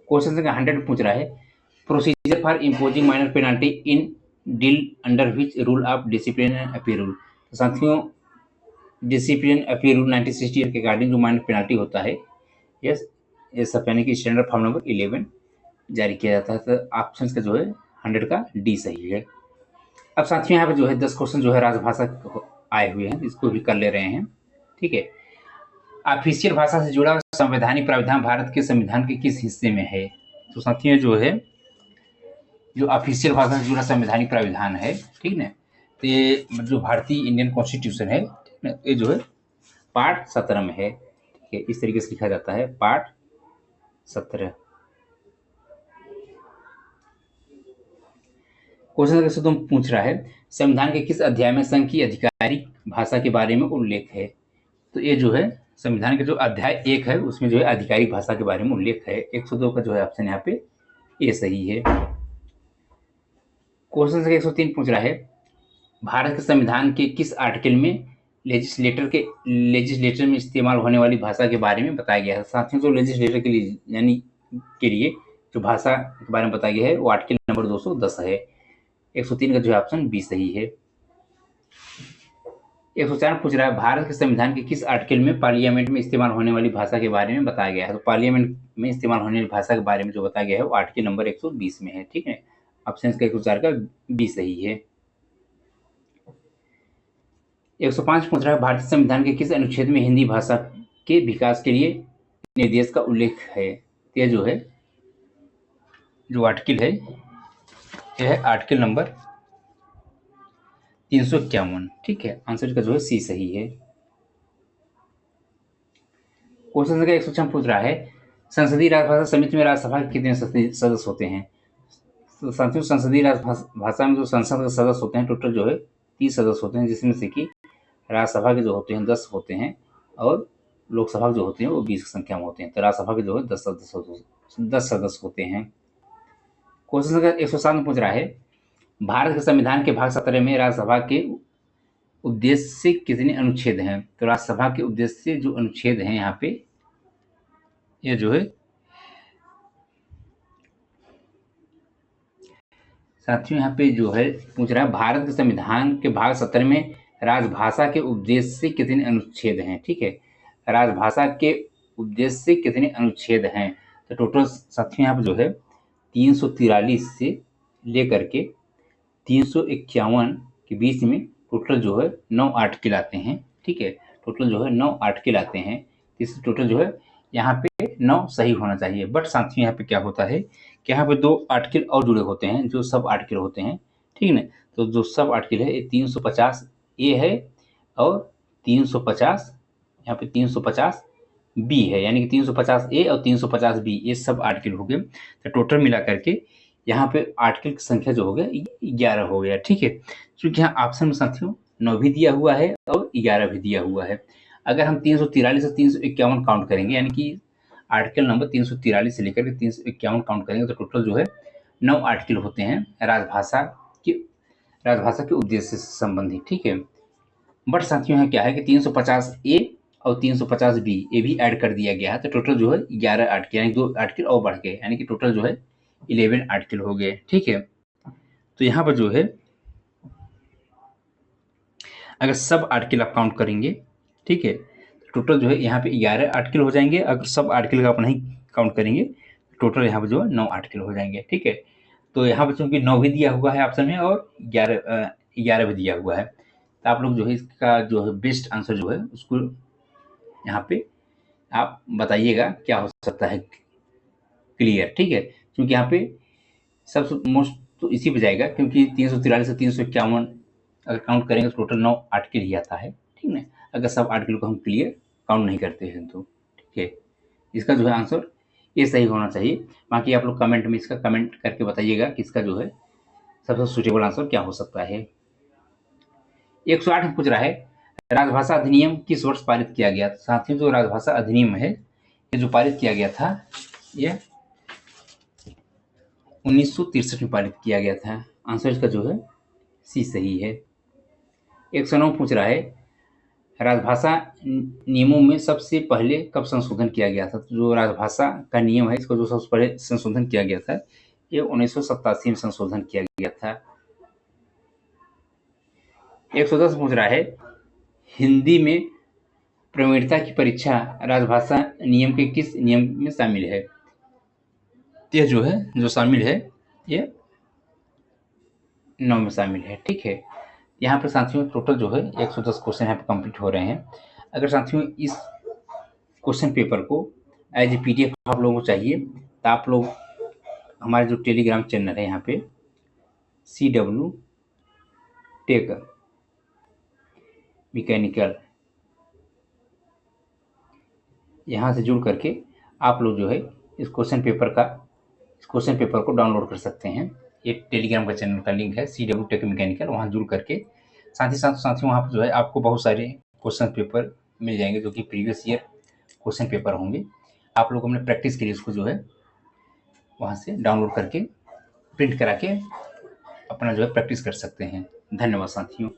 क्वेश्चन संख्या 100 पूछ रहा है procedure for imposing minor penalty in deal under which rule of discipline and appeal rule. तो साथियों डिसिप्लिन अपील रूल 1968 के अकॉर्डिंग जो माइनर पेनाल्टी होता है ये सब यानी कि स्टैंडर्ड फॉर्म नंबर 11 जारी किया जाता है। तो ऑप्शन का जो है 100 का डी सही है। अब साथियों यहाँ पे जो है 10 क्वेश्चन जो है राजभाषा आए हुए हैं, इसको भी कर ले रहे हैं। ठीक है, ऑफिशियल भाषा से जुड़ा संवैधानिक प्रावधान भारत के संविधान के किस हिस्से में है? तो साथियों जो है जो ऑफिशियल भाषा से जुड़ा संवैधानिक प्रावधान है, ठीक ना, तो ये जो भारतीय इंडियन कॉन्स्टिट्यूशन है, ठीक ना, ये जो है पार्ट 17 में है। ठीक है, इस तरीके से लिखा जाता है पार्ट 17। क्वेश्चन कैसे तुम पूछ रहा है संविधान के किस अध्याय में संघ की आधिकारिक भाषा के बारे में उल्लेख है? तो ये जो है संविधान के जो अध्याय 1 है उसमें जो है आधिकारिक भाषा के बारे में उल्लेख है। 102 का जो है ऑप्शन यहाँ पे ये सही है। क्वेश्चन संख्या 103 पूछ रहा है भारत के संविधान के किस आर्टिकल में लेजिस्लेटर में इस्तेमाल होने वाली भाषा के बारे में बताया गया है? साथियों जो लेजिस्लेटर के लिए यानी के लिए जो भाषा के बारे में बताया गया है वो आर्टिकल नंबर 210 है। 103 का जो है ऑप्शन बी सही है। 104 पूछ रहा है भारत के संविधान के किस आर्टिकल में पार्लियामेंट में इस्तेमाल होने वाली भाषा के बारे में बताया गया है? तो पार्लियामेंट में इस्तेमाल होने वाली भाषा के बारे में जो बताया गया है वो आर्टिकल नंबर 120 में है। ठीक है, ऑप्शन का 104 का बी सही है। 105 पूछ रहा है भारतीय संविधान के किस अनुच्छेद में हिंदी भाषा के विकास के लिए निर्देश का उल्लेख है? यह जो है जो आर्टिकल है यह है आर्टिकल नंबर 351। ठीक है, आंसर का जो है सी सही है। क्वेश्चन संख्या 106 पूछ रहा है संसदीय राजभाषा समिति में राज्यसभा के कितने सदस्य होते हैं? तो साथियों संसदीय राजभाषा में जो संसद के सदस्य होते हैं टोटल जो है 30 सदस्य होते हैं, जिसमें से कि राज्यसभा के जो होते हैं 10 होते हैं और लोकसभा जो होते हैं वो 20 की संख्या में होते हैं। तो राज्यसभा के जो है 10 सदस्य होते हैं। क्वेश्चन संख्या 107 में पूछ रहा है, भारत के संविधान के भाग 17 में राज्यसभा के उद्देश्य कितने अनुच्छेद हैं? तो राज्यसभा के उद्देश्य जो अनुच्छेद हैं यहाँ पे, ये जो है साथियों यहाँ पे जो है पूछ रहा है, भारत के संविधान के भाग 17 में राजभाषा के उद्देश्य कितने अनुच्छेद हैं? ठीक है, राजभाषा के उद्देश्य कितने अनुच्छेद हैं? तो टोटल साथियों यहाँ पे जो है 343 से लेकर के 351 के बीच में टोटल जो है 9 आर्टिकल आते हैं। ठीक है, टोटल जो है 9 आर्टिकल आते हैं। इस टोटल जो है यहाँ पे 9 सही होना चाहिए। बट साथियों यहाँ पे क्या होता है कि यहाँ पे 2 आर्टिकल और जुड़े होते हैं जो सब आर्टिकल होते हैं। ठीक है ना, तो जो सब आर्टिकल है ये 350 ए है और 350 यहाँ पे 350 बी है, यानी कि 350 ए और 350 बी ये सब आर्टिकल हो गए। तो टोटल मिला करके यहाँ पे आर्टिकल की संख्या जो हो गया 11 हो गया। ठीक है, क्योंकि यहाँ ऑप्शन में साथियों 9 भी दिया हुआ है और 11 भी दिया हुआ है। अगर हम 343 से 351 काउंट करेंगे, यानी कि आर्टिकल नंबर 343 से लेकर के 351 काउंट करेंगे, तो टोटल जो है 9 आर्टिकल होते हैं राजभाषा के उद्देश्य से संबंधित। ठीक है, बट साथियों यहाँ क्या है कि 350 ए और 350 बी ये भी ऐड कर दिया गया है, तो टोटल जो है 11 आर्टिकल, यानी 2 आर्टिकल और बढ़ गए, यानी कि टोटल जो है 11 आर्टिकल हो गए। ठीक है, तो यहाँ पर जो है अगर सब आर्टिकल आप काउंट करेंगे, ठीक है, टोटल जो है यहाँ पे 11 आर्टिकल हो जाएंगे। अगर सब आर्टिकल का आप नहीं काउंट करेंगे, टोटल यहाँ पे जो है 9 आर्टिकल हो जाएंगे। ठीक है, तो यहाँ पे चूंकि 9 भी दिया हुआ है ऑप्शन में और 11 भी दिया हुआ है, तो आप लोग जो है इसका जो है बेस्ट आंसर जो है उसको यहाँ पे आप बताइएगा क्या हो सकता है क्लियर। ठीक है, क्योंकि यहाँ पे सबसे मोस्ट तो इसी पे जाएगा, क्योंकि 343 से 351 अगर काउंट करेंगे तो टोटल 9 आर्टिकल ही आता है। ठीक है, अगर सब आर्टिकल को हम क्लियर काउंट नहीं करते हैं तो। ठीक है, इसका जो है आंसर ये सही होना चाहिए। बाकी आप लोग कमेंट में इसका कमेंट करके बताइएगा कि इसका जो है सबसे सुटेबल आंसर क्या हो सकता है। 108 में पूछ रहा है, राजभाषा अधिनियम किस वर्ष पारित किया गया? साथियों जो राजभाषा अधिनियम है ये जो पारित किया गया था ये 1963 में पारित किया गया था। आंसर इसका जो है सी सही है। 109 पूछ रहा है, राजभाषा नियमों में सबसे पहले कब संशोधन किया गया था? तो जो राजभाषा का नियम है इसको जो सबसे पहले संशोधन किया गया था ये 1987 में संशोधन किया गया था। 110 पूछ रहा है, हिंदी में प्रवीणता की परीक्षा राजभाषा नियम के किस नियम में शामिल है? यह जो है जो शामिल है ये 9 में शामिल है। ठीक है, यहाँ पर साथियों टोटल जो है 110 क्वेश्चन यहाँ पर कंप्लीट हो रहे हैं। अगर साथियों इस क्वेश्चन पेपर को एज ए PDF आप लोगों को चाहिए तो आप लोग हमारे जो टेलीग्राम चैनल है यहाँ पे CW टेक मैकेनिकल, यहाँ से जुड़ करके आप लोग जो है इस क्वेश्चन पेपर को डाउनलोड कर सकते हैं। ये टेलीग्राम का चैनल का लिंक है CW टेक मैकेनिकल, वहाँ जुड़ करके साथ ही साथियों वहाँ पर जो है आपको बहुत सारे क्वेश्चन पेपर मिल जाएंगे जो कि प्रीवियस ईयर क्वेश्चन पेपर होंगे। आप लोग अपने प्रैक्टिस के लिए उसको जो है वहाँ से डाउनलोड करके प्रिंट करा के अपना जो है प्रैक्टिस कर सकते हैं। धन्यवाद साथियों।